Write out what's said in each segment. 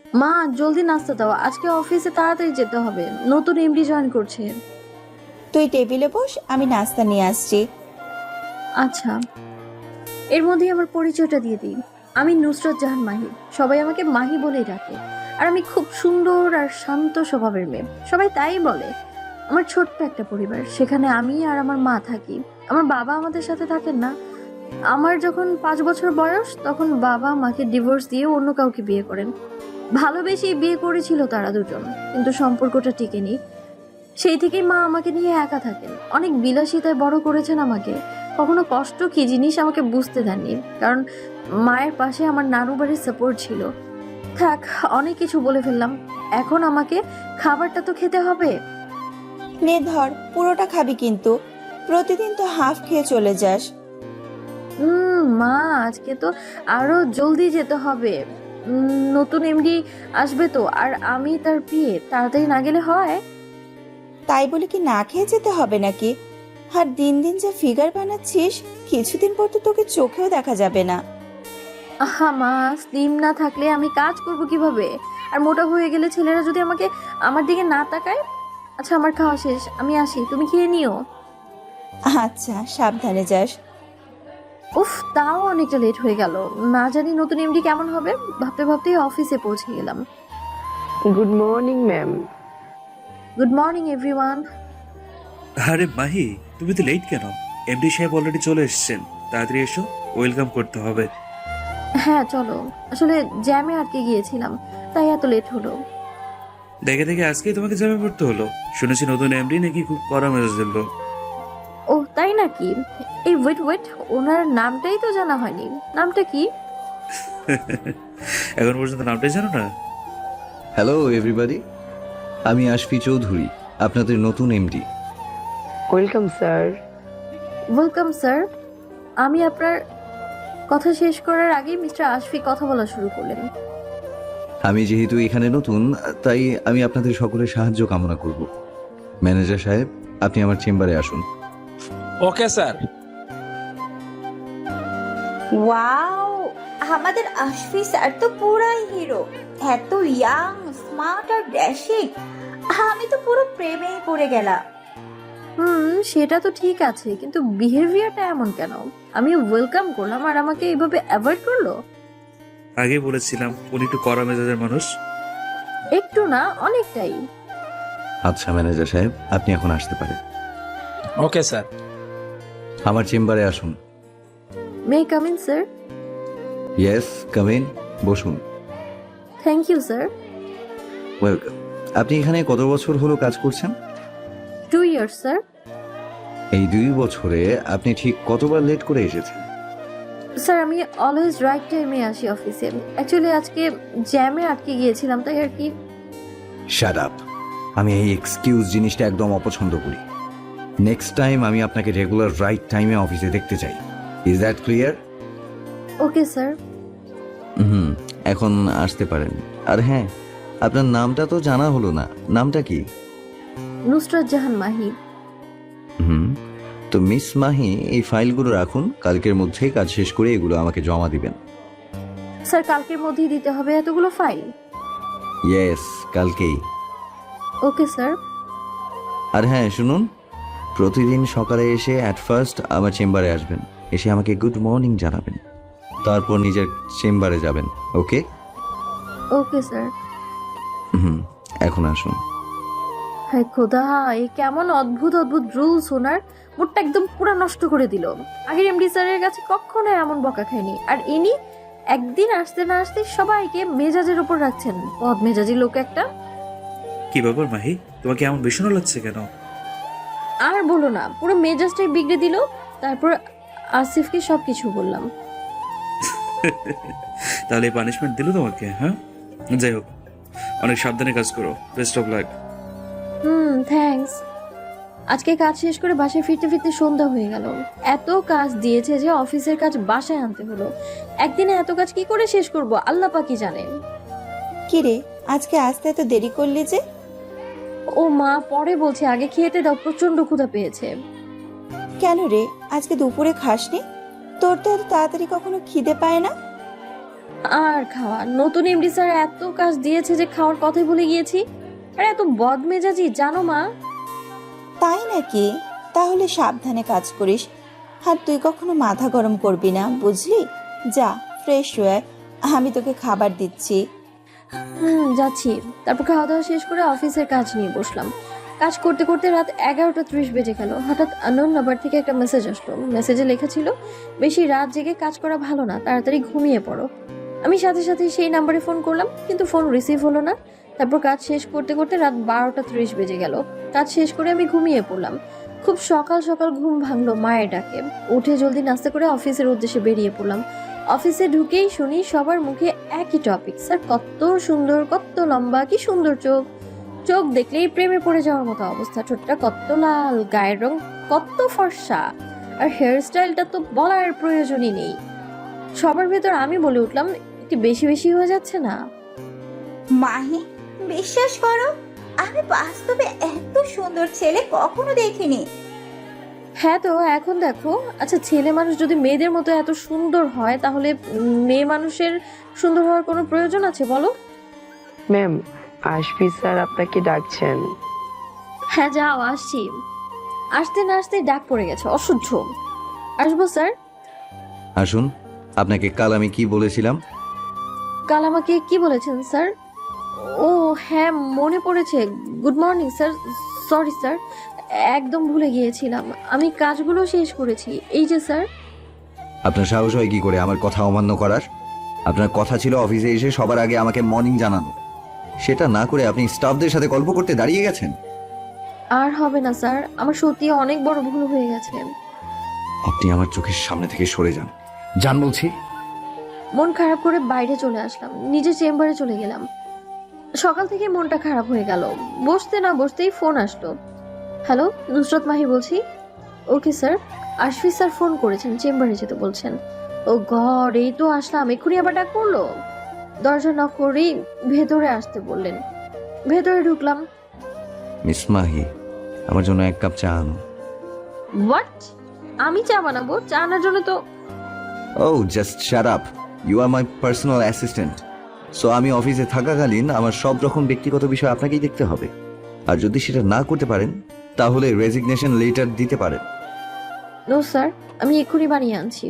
মা, জলদি নাস্তা দাও, আজকে অফিসে তাড়াতাড়ি যেতে হবে, নতুন এমডি জয়েন করছে। তুই টেবিলে বস, আমি নাস্তা নিয়ে আসছি। আচ্ছা। এর মধ্যেই আমার পরিচয়টা দিয়ে দিই। আমি নুসরাত জাহান মাহি, সবাই আমাকে মাহি বলেই ডাকে। আর আমি খুব সুন্দর আর শান্ত স্বভাবের মেয়ে, সবাই তাই বলে। আমার ছোট্ট একটা পরিবার, সেখানে আমি আর আমার মা থাকি। আমার বাবা আমাদের সাথে থাকেন না। আমার যখন 5 বছর বয়স, তখন বাবা মাকে ডিভোর্স দিয়ে অন্য কাউকে বিয়ে করেন। ভালোবেসেই বিয়ে করেছিল তারা দুজন, কিন্তু সম্পর্কটা টিকেনি। সেই থেকেই মা আমাকে নিয়ে একা থাকেন। অনেক বিলাসিতায় বড় করেছেন আমাকে। কখনো কষ্ট কি জিনিস আমাকে বুঝতে দেননি, কারণ মায়ের পাশে আমার নানু বাড়ির সাপোর্ট ছিল। থাক, অনেক কিছু বলে ফেললাম। এখন আমাকে খাবারটা তো খেতে হবে। নে ধর, পুরোটা খাবি কিন্তু। প্রতিদিন তো হাফ খেয়ে চলে যাস। মা, আজকে তো আরো জলদি যেতে হবে। নতুন এমডি আসবে তো, আর আমি তার বিয়ে, তাড়াতাড়ি না গেলে হয়? তাই বলে কি না খেয়ে যেতে হবে নাকি? আর দিন দিন যা ফিগার বানাচ্ছিস, কিছুদিন পর তো তোকে চোখেও দেখা যাবে না। আহা মা, স্লিম না থাকলে আমি কাজ করব কিভাবে? আর মোটা হয়ে গেলে ছেলেরা যদি আমাকে আমার দিকে না তাকায়। আচ্ছা, আমার খাওয়া শেষ, আমি আসি, তুমি খেয়ে নিও। আচ্ছা, সাবধানে যাস। উফ, তাও অনেকটা লেট হয়ে গেল। না জানি নতুন এমডি কেমন হবে, ভাবতে ভাবতেই অফিসে পৌঁছে গেলাম। Good morning ma'am. Good morning everyone. আরে মাহি, তুমি তো লেট কেন? এমডি সাহেব অলরেডি চলে এসেছেন, তাড়াতাড়ি এসো, ওয়েলকাম করতে হবে। হ্যাঁ চলো, আসলে জ্যামে আটকে গিয়েছিলাম, তাই এত লেট হলো। দেখে দেখে আজকেই তোমাকে জ্যামে পড়তে হলো। শুনেছি নতুন এমডি নাকি খুব কড়া মেজাজের লোক। ও তাই নাকি? এই ওয়েট ওয়েট, ওনার নামটাই তো জানা হয়নি। নামটা কি? এখন পর্যন্ত নামটাই জানো না? হ্যালো এভরিবডি, আমি আশফি চৌধুরী, আপনাদের নতুন MD. Welcome sir. Welcome sir. আমি আপনার কথা শেষ করার আগেই মিস্টার আশফি কথা বলা শুরু করলেন। আমি যেহেতু এখানে নতুন, তাই আমি আপনাদের সকলের সাহায্য কামনা করব। ম্যানেজার সাহেব, আপনি আমার চেম্বারে আসুন। Okay sir. ওয়াও, আমাদের আশফি স্যার তো পুরাই হিরো। এত ইয়াং, স্মার্ট আর ড্যাশিং। আমি তো পুরো প্রেমেই পড়ে গেলাম। সেটা তো ঠিক আছে, কিন্তু বিহেভিয়ারটা এমন কেন? আমি ওয়েলকাম করলাম আর আমাকে এইভাবে অ্যাভয়েড করলো। আগে বলেছিলাম উনি একটু কড়া মেজাজের মানুষ। একটু না, অনেকটাই। আচ্ছা ম্যানেজার সাহেব, আপনি এখন আসতে পারেন। Okay sir. আমার চেম্বারে আসুন। May come in sir? Yes, come in, বসুন। Thank you sir. ওয়েলকাম। আপনি এখানে কত বছর হলো কাজ করছেন? 2 ইয়ার্স স্যার। এই 2 বছরে আপনি ঠিক কতবার লেট করে এসেছেন? স্যার, আমি অলওয়েজ রাইট টাইমে আসি অফিসে। অ্যাকচুয়ালি আজকে জ্যামে আটকে গিয়েছিলাম, তাই আর কি। Shut up. আমি এই এক্সকিউজ জিনিসটা একদম অপছন্দ করি। নেক্সট টাইম আমি আপনাকে রেগুলার রাইট টাইমে অফিসে দেখতে চাই। Is that clear? Okay sir. হুম, এখন আসতে পারেন। আর হ্যাঁ, আপনার নামটা তো জানা হলো না, নামটা কি? নুসরাত জাহান মাহি। হুম, তো মিস মাহি, এই ফাইলগুলো রাখুন, কালকের মধ্যেই কাজ শেষ করে এগুলো আমাকে জমা দিবেন। স্যার, কালকের মধ্যেই দিতে হবে এতগুলো ফাইল? ইয়েস, কালকেই। Okay sir. আর হ্যাঁ শুনুন, প্রতিদিন সকালে এসে অ্যাট ফার্স্ট আমার চেম্বারে আসবেন, এসে আমাকে গুড মর্নিং জানাবেন, তারপর নিজের চেম্বারে যাবেন। ওকে? ওকে স্যার। হুম, এখন আসুন। হায় খোদা, এই কেমন অদ্ভুত অদ্ভুত রুলস ওনার! মুডটা একদম পুরো নষ্ট করে দিল। আগের এমডি স্যারের কাছে কখনো এমন বকা খায়নি, আর ইনি একদিন আসতে না আসতে সবাইকে মেজাজের উপর রাখছেন। বদ মেজাজি লোক একটা। কি ব্যাপার মাহি, তোমাকে এমন ভীষণ লাগছে কেন? আর বলো না, পুরো মেজাজটাই বিগড়ে দিল। তারপর আসিফকে সবকিছু বললাম। তাহলে পানিশমেন্ট দিল তোমাকে? হ্যাঁ, যাই হোক, অনেক সাবধানে কাজ করো। Best of luck. থ্যাঙ্কস। আজকে কাজ শেষ করে বাসায় ফিরতে ফিরতে সন্ধ্যা হয়ে গেল। এত কাজ দিয়েছে যে অফিসের কাজ বাসায় আনতে হলো। একদিনে এত কাজ কি করে শেষ করব, আল্লাহ পাকই জানেন। কিরে, আজকে আসতে এত দেরি করলি যে? ও মা, পরে বলছে, আগে খেতে দাও, প্রচন্ড ক্ষুধা পেয়েছে। কেন রে, আজকে দুপুরে খাসনি? তোর তো এত তাড়াতাড়ি কখনো খিদে পায় না। আর খাওয়া, নতুন এমডি স্যার এত কাজ দিয়েছে যে খাওয়ার কথাই ভুলে গিয়েছি। আর এত বদমেজাজি জানো মা। তাই নাকি? তাহলে সাবধানে কাজ করিস। আর তুই কখনো মাথা গরম করবি না, বুঝলি? যা ফ্রেশ হয়ে আয়, আমি তোকে খাবার দিচ্ছি। যাচ্ছি। তারপর খাওয়া দাওয়া শেষ করে অফিসের কাজ নিয়ে বসলাম। কাজ করতে করতে রাত 11:30 বেজে গেল। হঠাৎ আননোন নাম্বার থেকে একটা মেসেজ আসলো। মেসেজে লেখা ছিল, বেশি রাত জেগে কাজ করা ভালো না, তাড়াতাড়ি ঘুমিয়ে পড়ো। আমি সাথে সাথে সেই নাম্বারে ফোন করলাম, কিন্তু ফোন রিসিভ হলো না। তারপর কাজ শেষ করতে করতে রাত 12:30 বেজে গেল। কাজ শেষ করে আমি ঘুমিয়ে পড়লাম। খুব সকাল সকাল ঘুম ভাঙলো মায়ের ডাকে। উঠে জলদি নাস্তা করে অফিসের উদ্দেশ্যে বেরিয়ে পড়লাম। অফিসে ঢুকেই শুনি সবার মুখে একই টপিক, স্যার কত সুন্দর, কত লম্বা, কি সুন্দর চোখ। চোখ দেখলেই প্রেমে পড়ে যাওয়ার মতো অবস্থা। ঠোঁটটা কত লাল, গায়ের রং কত ফর্সা, আর হেয়ার স্টাইলটা তো বলার প্রয়োজনই নেই। সবার ভেতর আমি বলে উঠলাম, একটু বেশি বেশি হয়ে যাচ্ছে না? মাহি, বিশ্বাস করো, আমি বাস্তবে এত সুন্দর ছেলে কখনো দেখিনি। হ্যাঁ তো এখন দেখো। আচ্ছা, ছেলে মানুষ যদি মেয়েদের মতো এত সুন্দর হয়, তাহলে মেয়ে মানুষের সুন্দর হওয়ার কোনো প্রয়োজন আছে বলো? ম্যাম, আশফি স্যার আপনাকে ডাকছেন। হ্যাঁ যাও, আসছি। আসতে না আসতেই ডাক পড়ে গেছে, অসহ্য। আসবো স্যার। আসুন। আপনাকে কাল আমি কি বলেছিলাম? কাল আমাকে কি বলেছেন স্যার? ও হ্যাঁ, মনে পড়েছে। Good morning sir. Sorry sir, একদম ভুলে গিয়েছিলাম। আমি কাজগুলো শেষ করেছি, এই যে স্যার। আপনার সাহস হয় কি করে আমার কথা অমান্য করার? আপনার কথা ছিল অফিসে এসে সবার আগে আমাকে মর্নিং জানানো। সেটা না করে আপনি স্টাফদের সাথে গল্প করতে দাঁড়িয়ে গেছেন। আর হবে না স্যার, আমার সত্যি অনেক বড় ভুল হয়ে গেছে। আপনি আমার চোখের সামনে থেকে সরে যান। যান বলছি। মন খারাপ করে বাইরে চলে আসলাম, নিজের চেম্বারে চলে গেলাম। সকাল থেকে মনটা খারাপ হয়ে গেল। বসতে না বসতেই ফোন আসলো। হ্যালো, নুসরত মাহি বলছি। ওকে স্যার, আশফি স্যার ফোন করেছেন, চেম্বারে যেতে বলছেন। ও গড, এই তো আসলাম, এক্ষুনি আবার ডাক পড়লো। দরজা নক করেই ভেতরে আসতে বললেন। ভেতরে ঢুকলাম। মিস মাহি, আমার জন্য এক কাপ চা আনো। হোয়াট? আমি চা বানাবো? চা আনার জন্য তো... Oh, just shut up. You are my personal assistant. So আমি অফিসে থাকাকালীন আমার সব রকম ব্যক্তিগত বিষয় আপনাকেই দেখতে হবে। আর যদি সেটা না করতে পারেন, তাহলে রেজিগনেশন লেটার দিতে পারেন। নো স্যার, আমি এক্ষুনি বানিয়ে আনছি।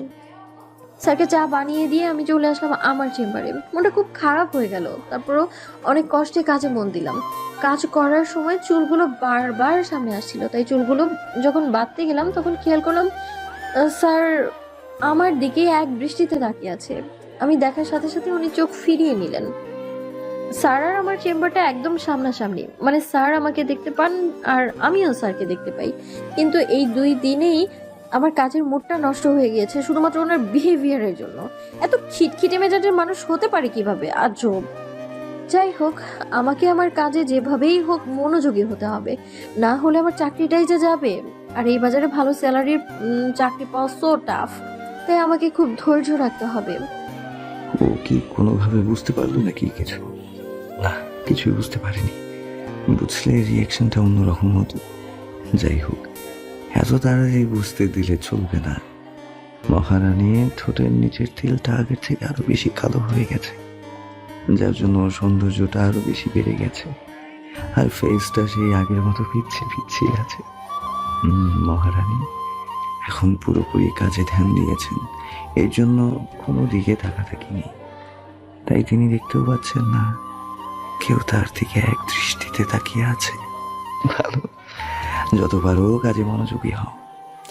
স্যারকে চা বানিয়ে দিয়ে আমি চলে আসলাম আমার চেম্বারে। মনটা খুব খারাপ হয়ে গেল। তারপরও অনেক কষ্টে কাজে মন দিলাম। কাজ করার সময় চুলগুলো বারবার সামনে আসছিল, তাই চুলগুলো যখন বাঁধতে গেলাম তখন খেয়াল করলাম স্যার আমার দিকে এক দৃষ্টিতে তাকিয়ে আছে। আমি দেখার সাথে সাথে উনি চোখ ফিরিয়ে নিলেন। স্যার আর আমার চেম্বারটা একদম সামনাসামনি, মানে স্যার আমাকে দেখতে পান আর আমিও স্যারকে দেখতে পাই। কিন্তু এই 2 দিনেই আমার কাজের মুডটা নষ্ট হয়ে গিয়েছে শুধুমাত্র ওনার বিহেভিয়ারের জন্য। এত খিটখিটে মেজাজের মানুষ হতে পারে কিভাবে? আজব। যাই হোক, আমাকে আমার কাজে যেভাবেই হোক মনোযোগী হতে হবে, না হলে আমার চাকরিটাই যে যাবে। আর এই বাজারে ভালো স্যালারির চাকরি পাওয়া সো টাফ, তাই আমাকে খুব ধৈর্য রাখতে হবে। ও কি কোনোভাবে বুঝতে পারলো নাকি কিছু? না, কিছুই বুঝতে পারিনি। বুঝলে রিয়াকশনটা অন্যরকম হতো। যাই হোক, এত তাড়াতাড়ি বুঝতে দিলে চলবে না। মহারানী ঠোঁটের নিচের তিলটা আগের থেকে আরো বেশি কালো হয়ে গেছে, যার জন্য ওর সৌন্দর্যটা আরো বেশি বেড়ে গেছে। আর ফেসটা সেই আগের মতো পিছিয়ে আছে। মহারানী এখন পুরোপুরি কাজে ধ্যান দিয়েছেন, এর জন্য কোনো দিকে তাকাতাকি নেই। তাই তিনি দেখতেও পাচ্ছেন না কেউ তার দিকে এক দৃষ্টিতে তাকিয়ে আছে। ভালো, যত পারো কাজে মনোযোগী হও,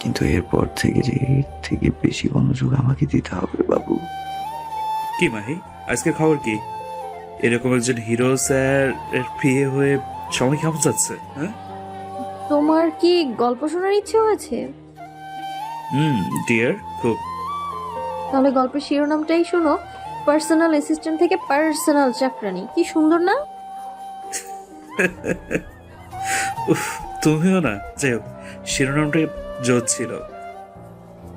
কিন্তু এরপর থেকে যে এর থেকে বেশি মনোযোগ আমাকে দিতে হবে বাবু। কি মাহি, আজকে খবর কি? এরকম একজন হিরো স্যার এর প্রিয় হয়ে সময় কেমন যাচ্ছে? হ্যাঁ, তোমার কি গল্প শোনার ইচ্ছে হয়েছে? ডিয়ার, খুব। তাহলে গল্পের শিরোনামটাই শোনো, পার্সোনাল অ্যাসিস্ট্যান্ট থেকে পার্সোনাল চাকরানি। কি সুন্দর না? উফ, তুমিও না। যাই হোক, শিরোনামটাই জোর ছিল।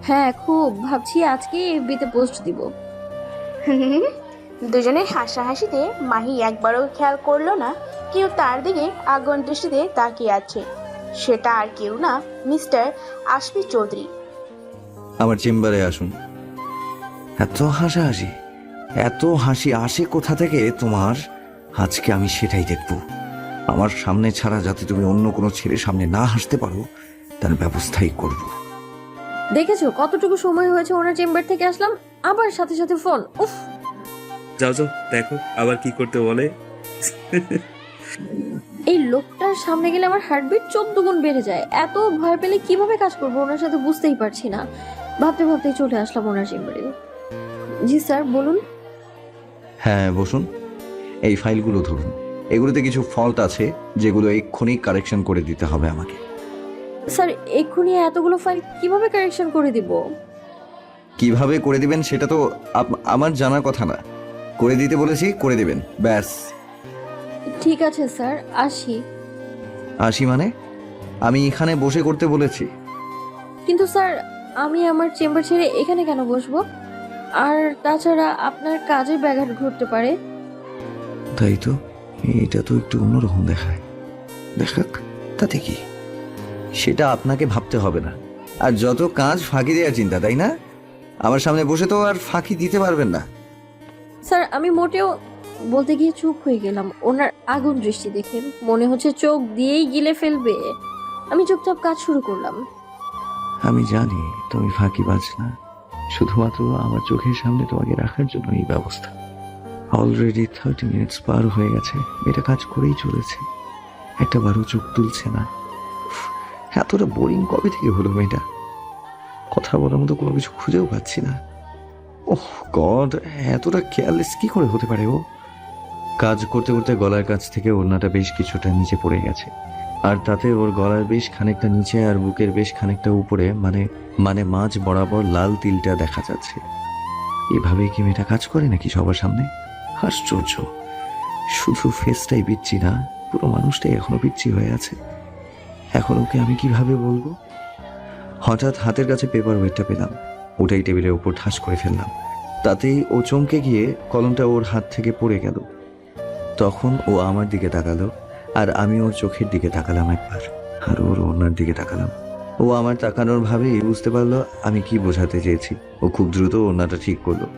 হ্যাঁ, খুব ভাবছি আজকে এফবিতে পোস্ট দিব। দুজনের হাসাহাসিতে মাহি একবারও খেয়াল করলো না কেউ তার দিকে আগুন দৃষ্টিতে তাকিয়ে আছে। সেটা আর কেউ না, মিস্টার আশফি চৌধুরী। আমার চেম্বারে আসুন। এত হাসাহাসি, এত হাসি আসে কোথা থেকে তোমার? আজকে আমি সেটাই দেখব। আমার সামনে ছাড়া যাতে তুমি অন্য কোনো ছেলের সামনে না হাসতে পারো তার ব্যবস্থাই করব। দেখেছো কতটুকু সময় হয়েছে ওনার চেম্বার থেকে আসলাম, আবার সাথে সাথে ফোন। উফ, যাও যাও, দেখো আবার কি করতে বলে। এই লোকটার সামনে গেলে আমার হার্টবিট 14 গুণ বেড়ে যায়। এত ভয় পেলে কিভাবে কাজ করবো ওনার সাথে বুঝতেই পারছি না। ভাবতে ভাবতেই চলে আসলাম ওনার চেম্বারে। জি স্যার বলুন। হ্যাঁ বসুন, এই ফাইলগুলো ধরুন। এগুলোতে কিছু ফল্ট আছে যেগুলো এক্ষুনি কারেকশন করে দিতে হবে আমাকে। স্যার এক্ষুনি এতগুলো ফাইল কিভাবে কারেকশন করে দিব? কিভাবে করে দিবেন সেটা তো আমার জানার কথা না। করে দিতে বলেছি, করে দিবেন, ব্যাস। ঠিক আছে স্যার, আসি। আসি মানে? আমি এখানে বসে করতে বলেছি। কিন্তু স্যার আমি আমার চেম্বার ছেড়ে এখানে কেন বসবো? আর তাছাড়া আপনার কাজে ব্যাঘাত ঘটতে পারে। তাই তো, এটা তো একটু অন্যরকম দেখায়। দেখাক, তাতে কি? সেটা আপনাকে ভাবতে হবে না। আর যত কাজ ফাঁকি দেওয়ার চিন্তা, তাই না? আমার সামনে বসে তো আর ফাঁকি দিতে পারবেন না। স্যার আমি মোটেও, বলতে গিয়ে চুপ হয়ে গেলাম ওনার আগুন দৃষ্টি দেখে। মনে হচ্ছে চোখ দিয়েই গিলে ফেলবে। আমি চুপচাপ কাজ শুরু করলাম। আমি জানি তুমি ফাঁকিবাজ না, শুধুমাত্র আমার চোখের সামনে তোমাকে রাখার জন্য এই ব্যবস্থা। অলরেডি 30 মিনিটস পার হয়ে গেছে, এটা কাজ করেই চলেছে, একটা বারো চোখ তুলছে না। উফ, এতটা বোরিং কবে থেকে হলো মেয়েটা? কথা বলার মতো কোনো কিছু খুঁজেও পাচ্ছি না। ওহ গড, এতটা কেয়ারলেস কি করে হতে পারে ও? কাজ করতে করতে গলার কাছ থেকে ওড়নাটা বেশ কিছুটা নিচে পড়ে গেছে, আর তাতে ওর গলার বেশ খানিকটা নিচে আর বুকের বেশ খানিকটা উপরে মানে মানে মাঝ বরাবর লাল তিলটা দেখা যাচ্ছে। এভাবে কি মেয়েটা কাজ করে নাকি সবার সামনে? আশ্চর্য, শুধু ফেসটাই বিচ্ছি না, পুরো মানুষটাই এখনো বিচ্ছি হয়ে আছে। এখন ওকে আমি কিভাবে বলবো? হঠাৎ হাতের কাছে পেপার ওয়েটটা পেলাম, ওটাই টেবিলের উপর ঠাস করে ফেললাম। তাতেই ও চমকে গিয়ে কলমটা ওর হাত থেকে পড়ে গেল। তখন ও আমার দিকে তাকালো, আর আমি ওর চোখের দিকে তাকালাম একবার, আর ওর ওনার দিকে তাকালাম। ও আমার তাকানোর ভাবেই বুঝতে পারলো আমি কি বোঝাতে চেয়েছি। ও খুব দ্রুত ওনাটা ঠিক করলো।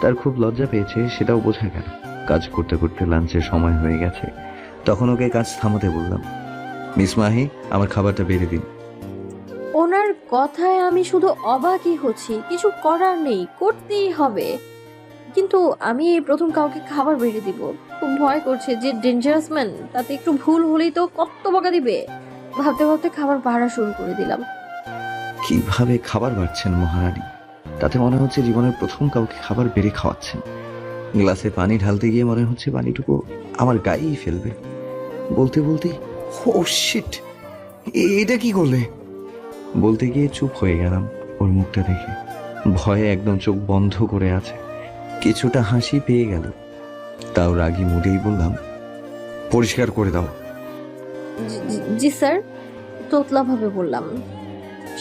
তার খুব লজ্জা পেয়েছে সেটাও বোঝা গেল। কাজ করতে করতে লাঞ্চের সময় হয়ে গেছে, তখন ওকে কাজ থামাতে বললাম, মিস মাহি আমার খাবারটা বেড়ে দিন। ওনার কথায় আমি শুধু অবাকই হচ্ছি, কিছু করার নেই, করতেই হবে। কিন্তু আমি এই প্রথম কাউকে খাবার বেড়ে দিব। খুব ভয় করছে যে ডেঞ্জারাস ম্যান, তাতে একটু ভুল হলেই তো কত বকা দিবে। ভাবতে ভাবতে খাবার বাড়া শুরু করে দিলাম। কিভাবে খাবার বাড়ছেন মহারানী? তাতে মনে হচ্ছে জীবনের প্রথম কাউকে খাবার বেড়ে খাওয়াচ্ছেন। গ্লাসে পানি ঢালতে গিয়ে মনে হচ্ছে পানিটুকু আমার গায়েই ফেলবে। বলতে বলতে, ও শিট, এটা কি করলে? বলতে গিয়ে চুপ হয়ে গেলাম ওর মুখটা দেখে। ভয়ে একদম চোখ বন্ধ করে আছে। কিছুটা হাসি পেয়ে গেল, তাও রাগী মুডেই বললাম, পরিষ্কার করে দাও। জি স্যার, তোতলা ভাবে বললাম।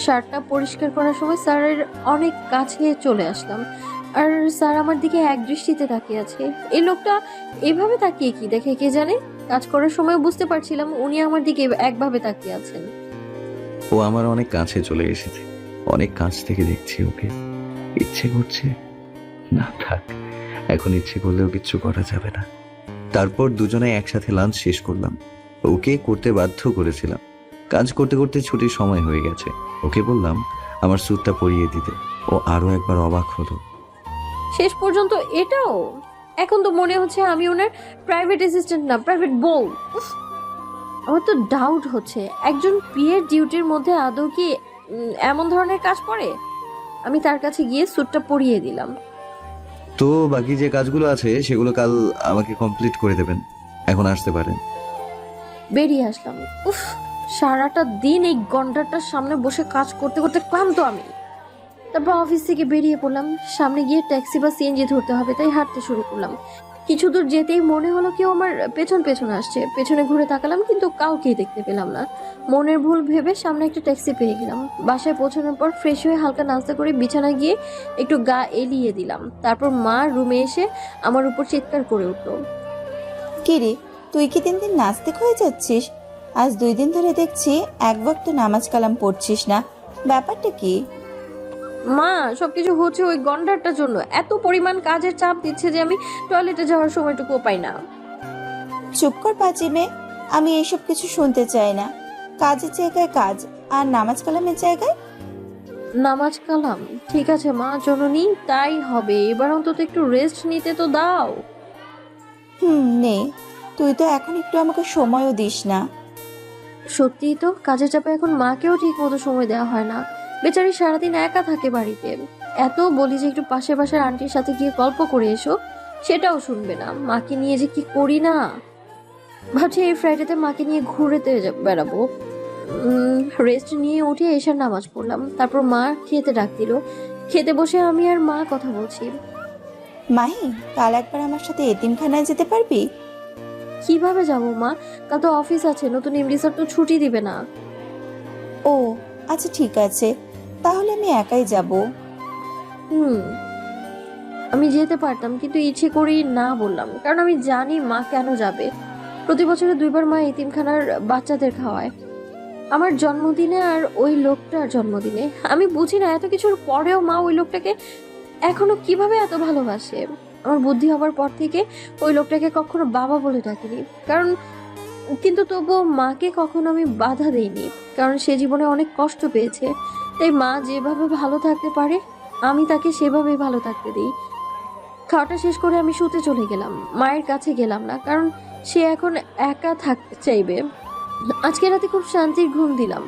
শার্টটা পরিষ্কার করার সময় স্যারের অনেক কাছে চলে আসলাম, আর স্যার আমার দিকে এক দৃষ্টিতে তাকিয়ে আছে। এই লোকটা এভাবে তাকিয়ে কি দেখে কে জানে। কাজ করার সময় বুঝতে পারছিলাম উনি আমার দিকে একভাবে তাকিয়ে আছেন। ও আমার অনেক কাছে চলে এসেছে, অনেক কাছ থেকে দেখছি ওকে। ইচ্ছে করছে না, থাক, এখন ইচ্ছে করলেও কিচ্ছু করা যাবে না। তারপর দুজনে একসাথে লাঞ্চ শেষ করলাম। ওকে করতে বাধ্য করেছিলাম, কাজ করতে করতে ছুটির সময় হয়ে গেছে। ওকে বললাম আমার স্যুটটা পরিয়ে দিতে। ও আরো একবার অবাক হলো। শেষ পর্যন্ত এটাও? এখন তো মনে হচ্ছে আমি ওনার প্রাইভেট অ্যাসিস্ট্যান্ট না, প্রাইভেট বউ। উফ, আমার তো ডাউট হচ্ছে একজন পিএর ডিউটির মধ্যে আদৌ কি এমন ধরনের কাজ পড়ে। আমি তার কাছে গিয়ে স্যুটটা পরিয়ে দিলাম। তো বাকি যে কাজগুলো আছে সেগুলো কাল আমাকে কমপ্লিট করে দেবেন, এখন আসতে পারেন। বেরিয়ে আসলাম। উফ, সারাটা দিন এই গন্ডারটার সামনে বসে কাজ করতে করতে ক্লান্ত আমি। তারপর অফিস থেকে বেরিয়ে পড়লাম। সামনে গিয়ে ট্যাক্সি বা সিএনজি ধরতে হবে, তাই হাঁটতে শুরু করলাম। কিছু দূর যেতেই মনে হলো কেউ আমার পেছন পেছন আসছে। পেছনে ঘুরে তাকালাম, কিন্তু কাউকেই দেখতে পেলাম না। মনের ভুল ভেবে সামনে একটা ট্যাক্সি পেয়ে গেলাম। বাসায় পৌঁছানোর পর ফ্রেশ হয়ে হালকা নাস্তা করে বিছানায় গিয়ে একটু গা এলিয়ে দিলাম। তারপর মা রুমে এসে আমার উপর চিৎকার করে উঠলো। কিরে, তুই কি দিন দিন নাস্তিক হয়ে যাচ্ছিস? আজ 2 দিন ধরে দেখছি এক ওয়াক্ত নামাজ কালাম পড়ছিস না, ব্যাপারটা কি? মা সবকিছু হচ্ছে ওই গন্ডারটার জন্য। এত পরিমাণ কাজের চাপ দিচ্ছে যে আমি টয়লেটে যাওয়ার সময়টুকুও পাই না। চুপ কর পাজি মেয়ে, আমি এসব কিছু শুনতে চাই না। কাজের জায়গায় কাজ, আর নামাজ কালামের জায়গায় নামাজ কালাম ঠিক আছে মা জননী, তাই হবে। এবার অন্তত একটু রেস্ট নিতে তো দাও। নে। তুই তো এখন একটু আমাকে সময়ও দিস না। সত্যিই তো, কাজের চাপে এখন মাকেও ঠিক মতো সময় দেওয়া হয় না। বেচারি সারাদিন একা থাকে বাড়িতে। এত বলি যে একটু পাশে পাশের আন্টির সাথে গিয়ে গল্প করে এসো, সেটাও শুনবে না। মাকে নিয়ে যে কি করি না। ভাবছি এই ফ্রাইডেতে মাকে নিয়ে ঘুরেতে বেড়াবো। রেস্ট নিয়ে উঠে এসার নামাজ পড়লাম, তারপর মা খেতে ডাক দিল। খেতে বসে আমি আর মা কথা বলছি। মাহি, কাল একবার আমার সাথে এতিমখানায় যেতে পারবি? কিভাবে যাব মা, কাল তো অফিস আছে, নতুন এমডি স্যার তো ছুটি দিবে না। ও আচ্ছা ঠিক আছে, তাহলে আমি একাই যাব। আমি যেতে পারতাম, কিন্তু ইচ্ছে করেই না বললাম, কারণ আমি জানি মা কেন যাবে। প্রতি বছরে 2বার মা এতিমখানার বাচ্চাদের খাওয়ায়, আমার জন্মদিনে আর ওই লোকটার জন্মদিনে। আমি বুঝি না এত কিছুর পরেও মা ওই লোকটাকে এখনো কিভাবে এত ভালোবাসে। আমার বুদ্ধি হবার পর থেকে ওই লোকটাকে কখনো বাবা বলে ডাকিনি, কারণ কিন্তু তবুও মাকে কখনো আমি বাধা দেইনি, কারণ সে জীবনে অনেক কষ্ট পেয়েছে। তাই মা যেভাবে ভালো থাকতে পারে আমি তাকে সেভাবেই ভালো থাকতে দিই। খাওয়াটা শেষ করে আমি শুতে চলে গেলাম, মায়ের কাছে গেলাম না, কারণ সে এখন একা থাকতে চাইবে। আজকে রাতে খুব শান্তির ঘুম দিলাম,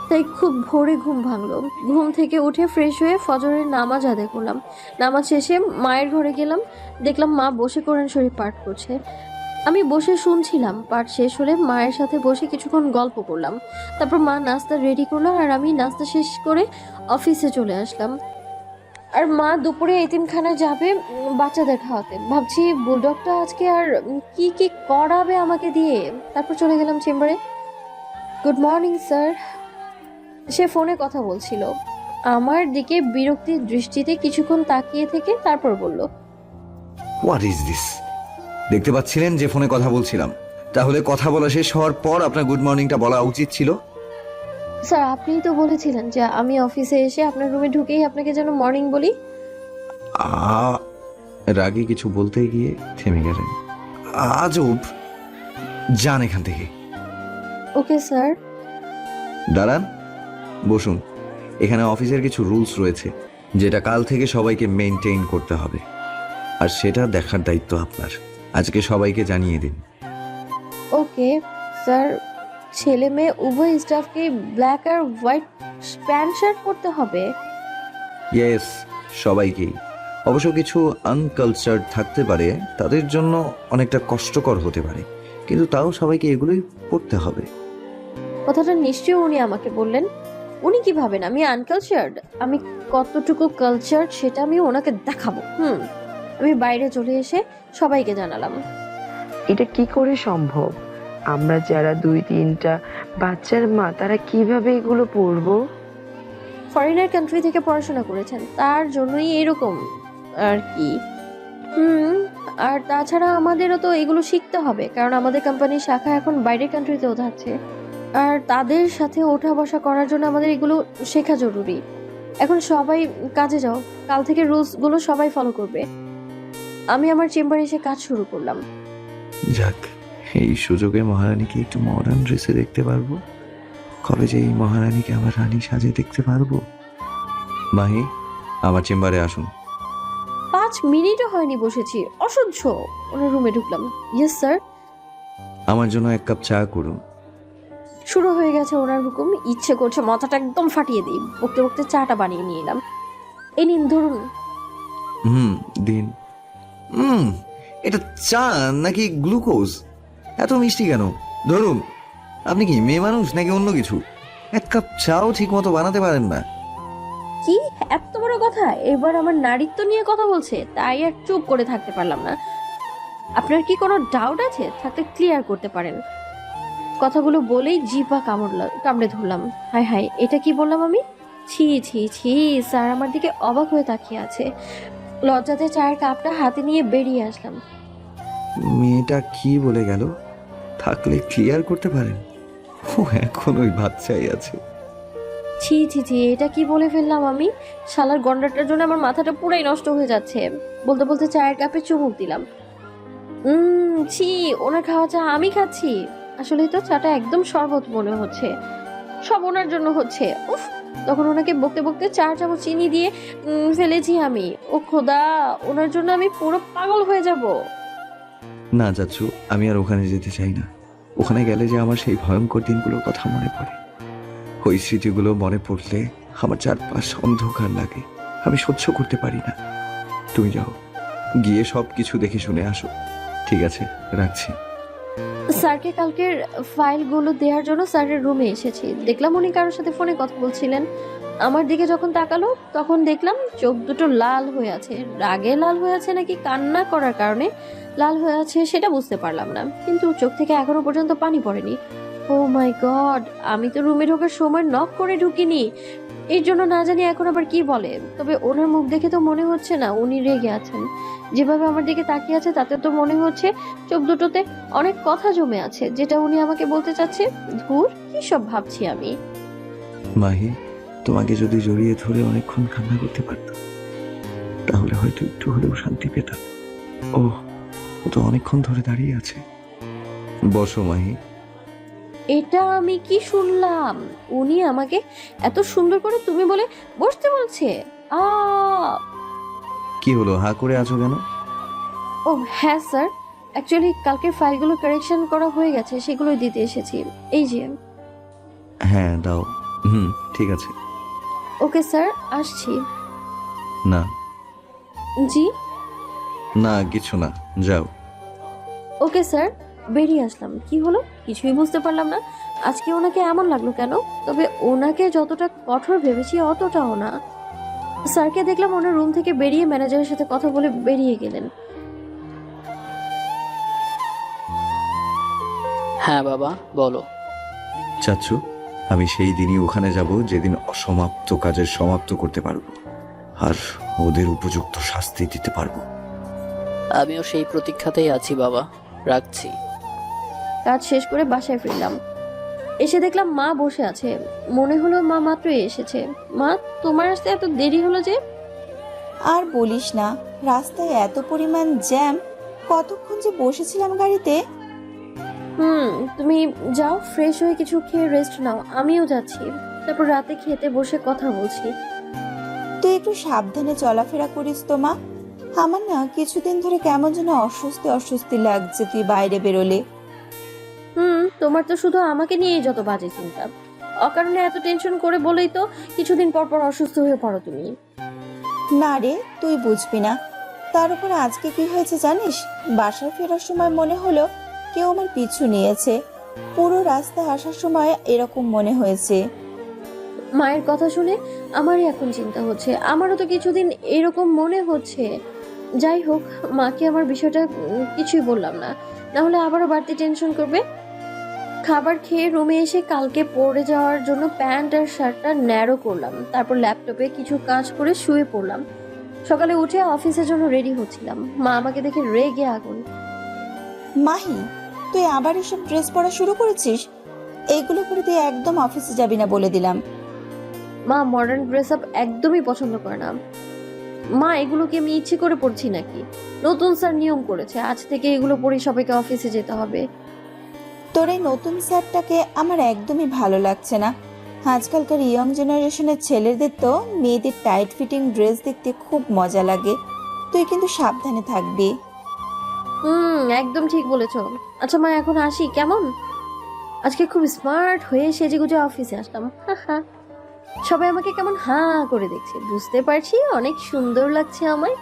তাই খুব ভোরে ঘুম ভাঙলো। ঘুম থেকে উঠে ফ্রেশ হয়ে ফজরের নামাজ আদায় করলাম। নামাজ শেষে মায়ের ঘরে গেলাম, দেখলাম মা বসে কোরআন শরীফ পাঠ করছে। আমি বসে শুনছিলাম। পাঠ শেষ হলে মায়ের সাথে বসে কিছুক্ষণ গল্প করলাম। তারপর মা নাস্তা রেডি করলো, আর আমি নাস্তা শেষ করে অফিসে চলে আসলাম। আর মা দুপুরে এতিমখানায় যাবে বাচ্চাদের খাওয়াতে। ভাবছি বুলডগটা আজকে আর কি কি করাবে আমাকে দিয়ে। তারপর চলে গেলাম চেম্বারে। Good morning sir. সে ফোনে কথা বলছিল, আমার দিকে বিরক্তির দৃষ্টিতে কিছুক্ষণ তাকিয়ে থেকে তারপর বলল, হোয়াট ইজ দিস? দেখতে পাচ্ছিলেন যে ফোনে কথা বলছিলাম, তাহলে কথা বলা শেষ হওয়ার পর আপনার গুড মর্নিংটা বলা উচিত ছিল। স্যার আপনিই তো বলেছিলেন যে আমি অফিসে এসে আপনার রুমে ঢুকেই আপনাকে যেন মর্নিং বলি। রাগে কিছু বলতে গিয়ে থেমে গেলেন। আজব, যান এখান থেকে। Okay sir. দাঁড়ান, বসুন। এখানে অফিসের কিছু রুলস রয়েছে যেটা কাল থেকে সবাইকে মেনটেইন করতে হবে, আর সেটা দেখার দায়িত্ব আপনার। আজকে সবাইকে জানিয়ে দিন। Okay sir. ছেলে মেয়ে উভয় স্টাফকে ব্ল্যাক আর হোয়াইট প্যান্ট শার্ট পরতে হবে? ইয়েস, সবাইকেই। অবশ্য কিছু আনকালচার্ড থাকতে পারে, তাদের জন্য অনেকটা কষ্টকর হতে পারে, কিন্তু তাও সবাইকে এগুলোই পড়তে হবে। কথাটা নিশ্চয়ই উনি আমাকে বললেন। উনি কি ভাবেন আমি আনকালচার্ড? আমি কতটুকু কালচার্ড সেটা আমি ওনাকে দেখাবো। আমি বাইরে চলে এসে সবাইকে জানালাম। এটা কি করে সম্ভব? আমরা যারা 2-3টা বাচ্চার মা, তারা কিভাবে এগুলো পড়বো? ফরেনার কান্ট্রি থেকে পড়াশোনা করেছেন, তার জন্যই এরকম আর কি। আর তাছাড়া আমাদেরও তো এগুলো শিখতে হবে, কারণ আমাদের কোম্পানির শাখা এখন বাইরের কান্ট্রিতেও যাচ্ছে, আর তাদের সাথে ওঠা বসা করার জন্য আমাদের এগুলো শেখা জরুরি। এখন সবাই কাজে যাও, কাল থেকে রুলসগুলো সবাই ফলো করবে। আমি আমার চেম্বারে এসে কাজ শুরু করলাম। যাক, এই সুযোগে মহারানীকে একটু মডার্ন ড্রেসে দেখতে পারবো। কবে যে এই মহারানীকে আমার রানী সাজে দেখতে পারবো। মাহি, আমার চেম্বারে আসুন। 5 মিনিটও হয়নি বসেছি, অসহ্য। ওনার রুমে ঢুকলাম। Yes sir. আমার জন্য 1 কাপ চা করুন। শুরু হয়ে গেছে ওনার হুকুম। ইচ্ছে করছে মাথাটা একদম ফাটিয়ে দিই। বকতে বকতে চাটা বানিয়ে নিয়ে এলাম। এই নিন ধরুন। দিন। এটা চা নাকি গ্লুকোজ? এত মিষ্টি কেন? ধরুন। আপনি কি মেয়ে মানুষ নাকি অন্য কিছু? 1 কাপ চাও ঠিক মতো বানাতে পারেন না? কি এত বড় কথা! এবার আমার নারীত্ব নিয়ে কথা বলছে, তাই আর চুপ করে থাকতে পারলাম না। আপনার কি কোনো ডাউট আছে? থাকলে ক্লিয়ার করতে পারেন। কথাগুলো বলেই জিহ্বা কামড়ে ধরলাম। হায় হায়, এটা কি বললাম আমি? ছি ছি ছি। স্যার আমার দিকে অবাক হয়ে তাকিয়ে আছে। লজ্জাতে চায়ের কাপটা হাতে নিয়ে বেরিয়ে আসলাম। মেয়েটা কি বলে গেল? থাকলে ক্লিয়ার করতে পারেন? ও এখন ওই বাচ্চাই আছে। ছি ছি ছি, এটা কি বলে ফেললাম আমি? শালার গন্ডারটার জন্য আমার মাথাটা পুরাই নষ্ট হয়ে যাচ্ছে। বলতে বলতে চায়ের কাপে চুমুক দিলাম। ছি, ওনার খাওয়া চা আমি খাচ্ছি। আসলে তো চাটা একদম শরবত মনে হচ্ছে, সব ওনার জন্য হচ্ছে। উফ, তখন ওনাকে বকতে বকতে 4 চামচ চিনি দিয়ে ফেলেছি আমি। ও খোদা, ওনার জন্য আমি পুরো পাগল হয়ে যাব। না চাচ্ছু, আমি আর ওখানে যেতে চাই না। ওখানে গেলে যে আমার সেই ভয়ঙ্কর দিনগুলোর কথা মনে পড়ে। ওই স্মৃতিগুলো মনে পড়লে আমার চারপাশ অন্ধকার লাগে, আমি সহ্য করতে পারি না। তুমি যাও, গিয়ে সব কিছু দেখে শুনে আসো। ঠিক আছে, রাখছি। স্যারকে কালকের ফাইলগুলো দেওয়ার জন্য স্যারের রুমে এসেছি। দেখলাম উনি কারোর সাথে ফোনে কথা বলছিলেন। আমার দিকে যখন তাকালো তখন দেখলাম চোখ দুটো লাল হয়ে আছে। রাগে লাল হয়ে আছে নাকি কান্না করার কারণে লাল হয়ে আছে সেটা বুঝতে পারলাম না, কিন্তু চোখ থেকে এখনো পর্যন্ত পানি পড়েনি। ও মাই গড, আমি তো রুমে ঢোকার সময় নক করে ঢুকিনি, এর জন্য না জানি এখন আবার কি বলে। তবে ওনার মুখ দেখে তো মনে হচ্ছে না উনি রেগে আছেন। যেভাবে আমার দিকে তাকিয়ে আছে তাতে তো মনে হচ্ছে চোখ দুটোতে অনেক কথা জমে আছে, যেটা উনি আমাকে বলতে চাচ্ছে। ধুর, কি সব ভাবছি আমি। মাহি, তোমাকে যদি জড়িয়ে ধরে অনেকক্ষণ কান্না করতে পারতাম তাহলে হয়তো একটু হলেও শান্তি পেতাম। ও ও তো অনেকক্ষণ ধরে দাঁড়িয়ে আছে। বসো মাহি। এটা আমি কি শুনলাম? উনি আমাকে এত সুন্দর করে তুমি বলে বসতে বলছে? আ কি হলো, হা করে আছো কেন? ও হ্যাঁ স্যার, অ্যাকচুয়ালি কালকের ফাইলগুলো কারেকশন করা হয়ে গেছে, সেগুলোই দিতে এসেছি। এই যে। হ্যাঁ দাও। ঠিক আছে। ওকে স্যার, আসছি। না জি। না, কিছু না, যাও। ওকে স্যার, বেরিয়ে আসলাম। কি হলো কিছুই বুঝতে পারলাম না। আজকে ওনাকে এমন লাগলো কেন? তবে ওনাকে যতটা কঠোর ভেবেছি অতটাও না। স্যারকে দেখলাম ওনার রুম থেকে বেরিয়ে ম্যানেজারের সাথে কথা বলে বেরিয়ে গেলেন। হ্যাঁ বাবা, বলো। চাচ্ছু, আমি সেই দিনই ওখানে যাব যেদিন অসমাপ্ত কাজের সমাপ্ত করতে পারবো আর ওদের উপযুক্ত শাস্তি দিতে পারবো। আমিও সেই প্রতীক্ষাতেই আছি বাবা, রাখছি। কাজ শেষ করে বাসায় ফিরলাম। এসে দেখলাম মা বসে আছে। মনে হলো মা মাত্রই এসেছে। মা, তোমার আসতে এত দেরি হলো যে? আর বলিস না, রাস্তায় এত পরিমাণ জ্যাম, কতক্ষণ যে বসেছিলাম গাড়িতে। তুমি যাও, ফ্রেশ হয়ে কিছু খেয়ে রেস্ট নাও, আমিও যাচ্ছি। তারপর রাতে খেতে বসে কথা বলছি। তুই একটু সাবধানে চলাফেরা করিস তো মা। আমার না কিছুদিন ধরে কেমন যেন অস্বস্তি অস্বস্তি লাগছে তুই বাইরে বেরোলে। তোমার তো শুধু আমাকে নিয়েই যত বাজে চিন্তা। অকারণে এত টেনশন করে বলেই তো কিছুদিন পর পর অসুস্থ হয়ে পড়ো তুমি। না রে, তুই বুঝবি না। তার উপর আজকে কি হয়েছে জানিস? বাসায় ফেরার সময় মনে হলো কেউ আমার পিছু নিয়েছে। পুরো রাস্তায় আসার সময় এরকম মনে হয়েছে। মায়ের কথা শুনে আমারই এখন চিন্তা হচ্ছে। আমারও তো কিছুদিন এরকম মনে হচ্ছে। যাই হোক, মাকে আমার বিষয়টা কিছুই বললাম না, না হলে আবারও বাড়তি টেনশন করবে। খাবার খেয়ে রুমে এসে কালকে পরে যাওয়ার জন্য প্যান্ট আর শার্টটা ন্যারো করলাম। তারপর ল্যাপটপে কিছু কাজ করে শুয়ে পড়লাম। সকালে উঠে অফিসের জন্য রেডি হচ্ছিলাম। মা আমাকে দেখে রেগে আগুন। মাহি, তুই আবার এসব ড্রেস পরা শুরু করেছিস? এইগুলো পরে তুই একদম অফিসে যাবি না বলে দিলাম। মা মডার্ন ড্রেস আপ একদমই পছন্দ করে না। মা, এগুলো কি আমি ইচ্ছে করে পড়ছি নাকি? নতুন স্যার নিয়ম করেছে আজ থেকে এগুলো পরে সবাইকে অফিসে যেতে হবে। তোর এই নতুন স্যারটাকে আমার একদমই ভালো লাগছে না। আজকালকার ইয়ং জেনারেশনের ছেলেদের তো মেয়েদের টাইট ফিটিং ড্রেস দেখতে খুব মজা লাগে। তুই কিন্তু সাবধানে থাকবি। একদম ঠিক বলেছো। আচ্ছা মা, এখন আসি কেমন? আজকে খুব স্মার্ট হয়ে সেজেগুজে অফিসে আসলাম। সবাই আমাকে কেমন হাঁ করে দেখছে, বুঝতে পারছি অনেক সুন্দর লাগছে আমায়।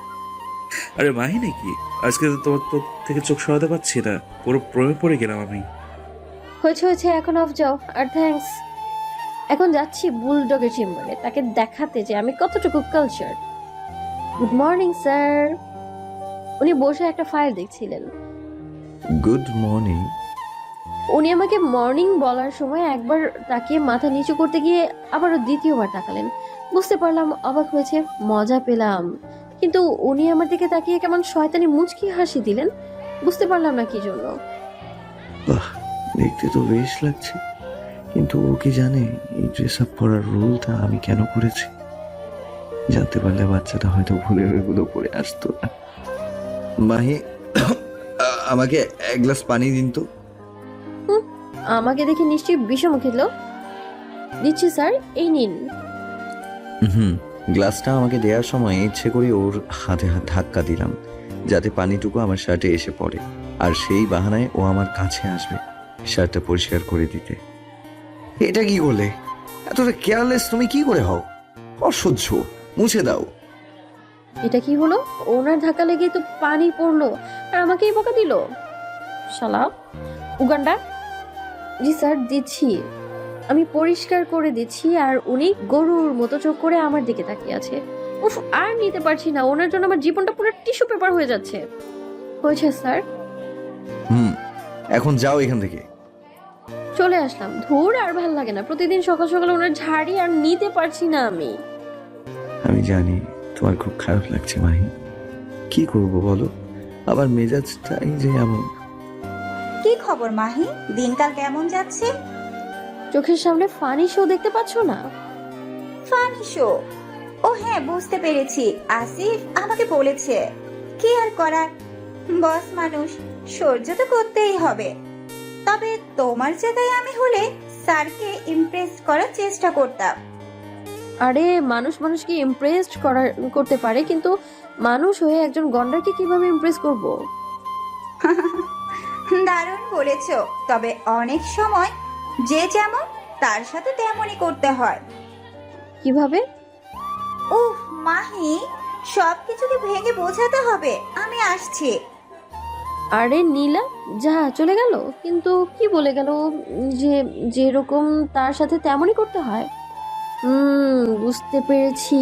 আরে মাহি নাকি? আজকে তো তোমার তো থেকে চোখ সরাতে পারছি না, পুরো প্রেমে পড়ে গেলাম আমি। হয়েছে হয়েছে, এখন অফ যাও। আর থ্যাঙ্কস। এখন যাচ্ছি বুলডগের চেম্বারে, তাকে দেখাতে যে আমি কতটুকু কালচার। Good morning sir. উনি বসে একটা ফাইল দেখছিলেন। Good morning. উনি আমাকে মর্নিং বলার সময় একবার তাকিয়ে মাথা নিচু করতে গিয়ে আবারও দ্বিতীয়বার তাকালেন। বুঝতে পারলাম অবাক হয়েছে, মজা পেলাম। কিন্তু উনি আমার দিকে তাকিয়ে কেমন শয়তানি মুচকি হাসি দিলেন, বুঝতে পারলাম না কি জন্য। বাহ, দেখতে তো বেশ লাগছে। কিন্তু ও কি জানে এই ড্রেস আপ পরার রুলটা আমি কেন করেছি? জানতে পারলে বাচ্চাটা হয়তো ভুলে এগুলো পরে আসতো না। মাহি, আমাকে এক গ্লাস পানি দিন তো। আমাকে দেখে নিশ্চয়ই বিষম খেলো। দিচ্ছি স্যার, এই নিন। গ্লাসটা আমাকে দেওয়ার সময় ইচ্ছে করে ওর হাতে হাত ধাক্কা দিলাম যাতে পানিটুকু আমার শার্টে এসে পড়ে, আর সেই বাহানায় ও আমার কাছে আসবে শার্টটা পরিষ্কার করে দিতে। এটা কি করলে? এতটা কেয়ারলেস তুমি কি করে হও? অসহ্য, মুছে দাও। এটা কি হলো? ওনার ধাক্কা লেগে তো পানি পড়লো আর আমাকেই বকা দিল। শালা উগান্ডা। জি স্যার, দিচ্ছি। আমি পরিষ্কার করে দিচ্ছি আর উনি গরুর মতো চোখ করে আমার দিকে তাকিয়ে আছে। উফ, আর নিতে পারছি না। ওনার জন্য আমার জীবনটা পুরো টিস্যু পেপার হয়ে যাচ্ছে। হয়েছে স্যার। এখন যাও এখান থেকে। চলে আসলাম। ধুর, আর ভাল লাগে না। প্রতিদিন সকাল সকাল ওনার ঝাড়ি আর নিতে পারছি না আমি। আমি জানি তোমার খুব খারাপ লাগছে মাহি, কি করব বলো? আবার মেজাজটাই যে এমন। কি খবর মাহি, দিনকাল কেমন যাচ্ছে? চোখের সামনে ফানি শো দেখতে পাচ্ছ না? Funny show? ও হ্যাঁ, বুঝতে পেরেছি। আসিফ আমাকে বলেছে। কি আর করার, বস মানুষ, সহ্য তো করতেই হবে। তবে তোমার জায়গায় আমি হলে স্যারকে ইমপ্রেস করার চেষ্টা করতাম। আরে মানুষ মানুষকে ইমপ্রেস করতে পারে, কিন্তু মানুষ হয়ে একজন গন্ডারকে কিভাবে ইমপ্রেস করব? দারুণ বলেছো। তবে অনেক সময় যে যেমন তার সাথে তেমনই করতে হয়। কিভাবে? উফ মাহি, সবকিছুকে ভেঙে বোঝাতে হবে। আমি আসছি। আরে নীলা, যা চলে গেল। কিন্তু কি বলে গেল? যে যেরকম তার সাথে তেমনই করতে হয়। বুঝতে পেরেছি।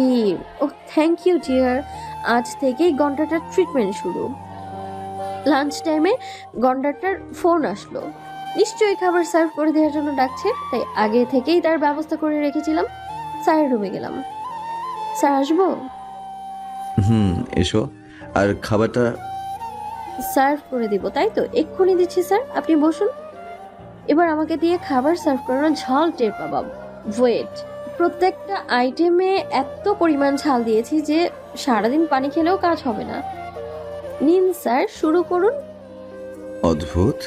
ও থ্যাংক ইউ ডিয়ার। আজ থেকেই গন্ডারটার ট্রিটমেন্ট শুরু। লাঞ্চ টাইমে গন্ডারটার ফোন আসলো। নিশ্চয়ই খাবার সার্ভ করে দেওয়ার জন্য ডাকছে, তাই আগে থেকেই তার ব্যবস্থা করে রেখেছিলাম। স্যারের রুমে গেলাম। স্যার, আসবো? এসো। আর খাবারটা সার্ভ করে দিব। তাই তো, এক্ষুনি দিচ্ছি স্যার, আপনি বসুন। এবার আমাকে দিয়ে খাবার সার্ভ করানোর ঝাল টের পাবা। ওয়েট। প্রত্যেকটা আইটেমে এত পরিমাণ ঝাল দিয়েছি যে সারাদিন পানি খেলেও কাজ হবে না। নিন স্যার, শুরু করুন। অদ্ভুত,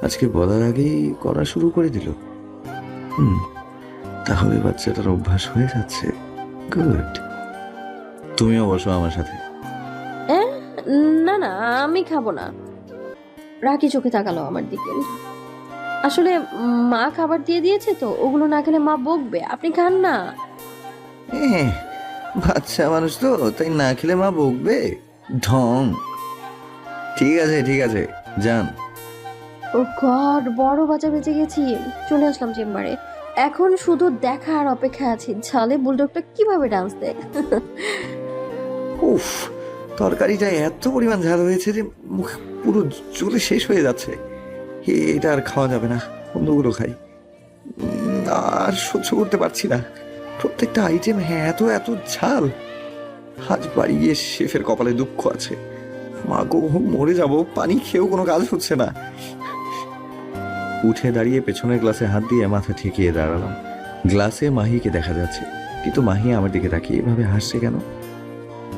আজকে বলার আগেই করা শুরু করে দিল। তাহলে বাচ্চাটার অভ্যাস হয়ে যাচ্ছে। গুড। তুমিও বসো আমার সাথে। না না, আমি খাবো না। রাখি চোখে তাকালো আমার দিকে। আসলে মা খাবার দিয়ে দিয়েছে তো, ওগুলো না খেলে মা বকবে। আপনি খান না। বাচ্চা মানুষ তো, তাই না খেলে মা বকবে? ঢং। ঠিক আছে ঠিক আছে, যান। ও গড, বড় বাঁচা বেঁচে গেছি। চলে আসলাম চেম্বারে। এখন শুধু দেখার অপেক্ষা আছি ঝালে বুলডগটা কিভাবে ডান্স দেয়। উফ, তরকারিটা এত পরিমাণ ঝাল হয়েছে যে মুখ পুরো জ্বলে শেষ হয়ে যাচ্ছে। এটা আর খাওয়া যাবে না, অন্যগুলো খাই। আর সহ্য করতে পারছি না। প্রত্যেকটা আইটেম এত এত ঝাল। আজ বাড়ি গিয়ে শেফের কপালে দুঃখ আছে। মা গো, মরে যাব, পানি খেয়েও কোনো কাজ হচ্ছে না। উঠে দাঁড়িয়ে পেছনের গ্লাসে হাত দিয়ে মাথা ঠেকিয়ে দাঁড়ালাম। গ্লাসে মাহিকে দেখা যাচ্ছে, কিন্তু মাহি আমার দিকে তাকিয়ে এভাবে হাসছে কেন?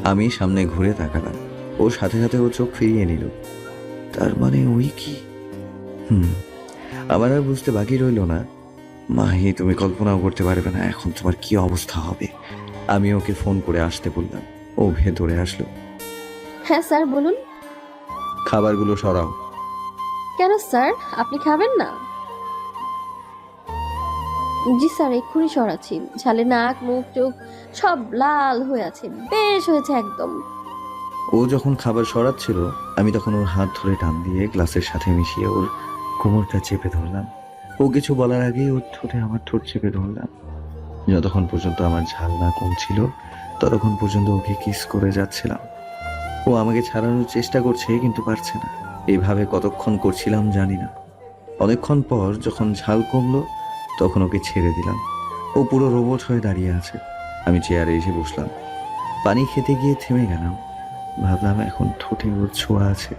আমি সামনে ঘুরে তাকালাম। ও সাথে সাথে ও চোখ ফিরিয়ে নিল। তার মানে ওই কি? আমার আর বুঝতে বাকি রইল না। মাহি, তুমি কল্পনাও করতে পারবে না এখন তোমার কি অবস্থা হবে। আমি ওকে ফোন করে আসতে বললাম। ও ভেতরে আসলো। হ্যাঁ স্যার, বলুন। খাবারগুলো সরাও। কেন স্যার, আপনি খাবেন না? জি স্যার, এক্ষুনি সরাচ্ছি। ঝালে নাক, মুখ, চোখ সব লাল হয়ে আছে। বেশ হয়েছে একদম। ও যখন খাবার সরাচ্ছিল আমি তখন ওর হাত ধরে টান দিয়ে গ্লাসের সাথে মিশিয়ে ওর কোমরটা চেপে ধরলাম। ও কিছু বলার আগেই ওর ঠোঁটে আমার ঠোঁট চেপে ধরলাম। যতক্ষণ পর্যন্ত আমার ঝাল না কমছিল ততক্ষণ পর্যন্ত ওকে কিস করে যাচ্ছিলাম। ও আমাকে ছাড়ানোর চেষ্টা করছে, কিন্তু পারছে না। এইভাবে কতক্ষণ করছিলাম জানি না। অনেকক্ষণ পর যখন ঝাল কমলো তখন ওকে ছেড়ে দিলাম। ও পুরো রোবট হয়ে দাঁড়িয়ে আছে। আমি চেয়ারে এসে বসলাম। পানি খেতে গিয়ে থেমে গেলাম। ভাবলাম এখন ঠোঁটে ওর ছোঁয়া আছে,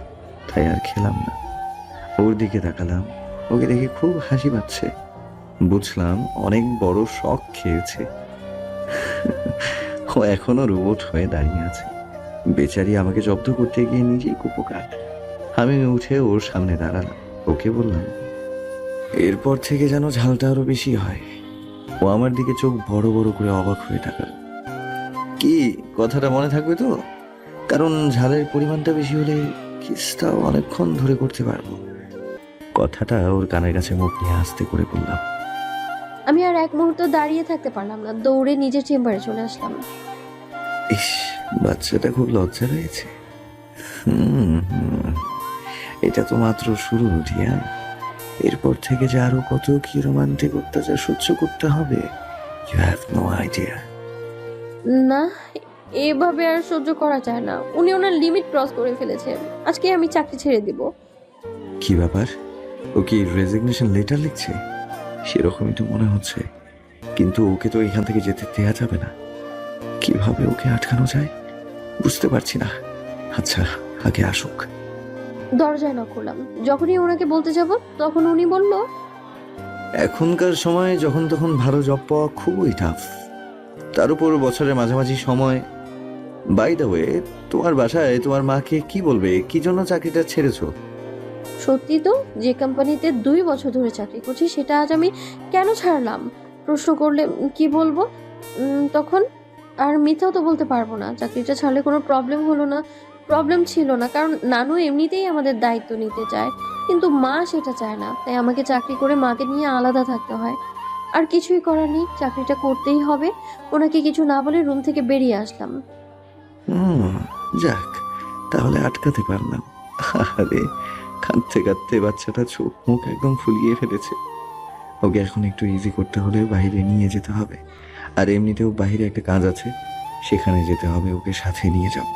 তাই আর খেলাম না। ওর দিকে তাকালাম। ওকে দেখে খুব হাসি পাচ্ছে। বুঝলাম অনেক বড় শখ খেয়েছে। ও এখনো রোবট হয়ে দাঁড়িয়ে আছে। বেচারি আমাকে জব্দ করতে গিয়ে নিজেই কুপোকাত। আমি উঠে ওর সামনে দাঁড়ালাম, ওকে বললাম, এরপর থেকে যেন ঝালটা আরো বেশি হয়। ও আমার দিকে চোখ বড় বড় করে অবাক হয়ে তাকাল। কি কথাটা মনে থাকবে তো? কারণ ঝালের পরিমাণটা বেশি হলে কিসটাও অনেকক্ষণ ধরে করতে পারবো। কথাটা ওর কানের কাছে মুখ নিয়ে আস্তে করে বললাম। আমি আর এক মুহূর্ত দাঁড়িয়ে থাকতে পারলাম না, দৌড়ে নিজের চেম্বারে চলে আসলাম। ইস, বাচ্চাটা খুব লজ্জা পেয়েছে। এটা তো মাত্র শুরু, রিয়া। এরপর থেকে যে আরো কত কি রোমান্টিক অত্যাচার সহ্য করতে হবে, ইউ হ্যাভ নো আইডিয়া। না, এভাবে আর সহ্য করা যায় না। উনি ওনার লিমিট ক্রস করে ফেলেছে। আজকে আমি চাকরি ছেড়ে দিব। কি ব্যাপার? ও কি রেজিগনেশন লেটার লিখছে? সেরকমই তো মনে হচ্ছে, কিন্তু ওকে তো এখান থেকে যেতে দেয়া যাবে না। কিভাবে ওকে আটকানো যায় বুঝতে পারছি না। আচ্ছা, আগে আসুক। দরজায় নক করলাম। যখনই ওনাকে বলতে যাব তখন উনি বলল, এখনকার সময় যখন তখন ভালো জব পাওয়া খুবই টাফ, তার উপর বছরের মাঝামাঝি সময়। বাই দ্য ওয়ে, তোমার বাসায় তোমার মাকে কি বলবে কি জন্য চাকরিটা ছেড়েছো? সত্যি তো, যে কোম্পানিতে 2 বছর ধরে চাকরি করছি সেটা আজ আমি কেন ছাড়লাম? প্রশ্ন করলে কি বলবো? তখন আর মিথ্যাও তো বলতে পারবো না। চাকরিটা ছাড়লে কোনো প্রবলেম হলো না, প্রবলেম ছিল না, কারণ নানু এমনিতেই আমাদের দায়িত্ব নিতে চায়, কিন্তু মা সেটা চায় না। তাই আমাকে চাকরি করে মাকে নিয়ে আলাদা থাকতে হয়। আর কিছুই করার নেই, চাকরিটা করতেই হবে। ওনাকে কিছু না বলে রুম থেকে বেরিয়ে আসলাম। যাক, তাহলে আটকাতে পারলাম। আরে, কাঁদতে কাঁদতে বাচ্চাটা চোখ মুখ একদম ফুলিয়ে ফেলেছে। ওকে এখন একটু ইজি করতে হলে বাইরে নিয়ে যেতে হবে। আর এমনিতেও বাইরে একটা কাজ আছে, সেখানে যেতে হবে। ওকে সাথে নিয়ে যাব।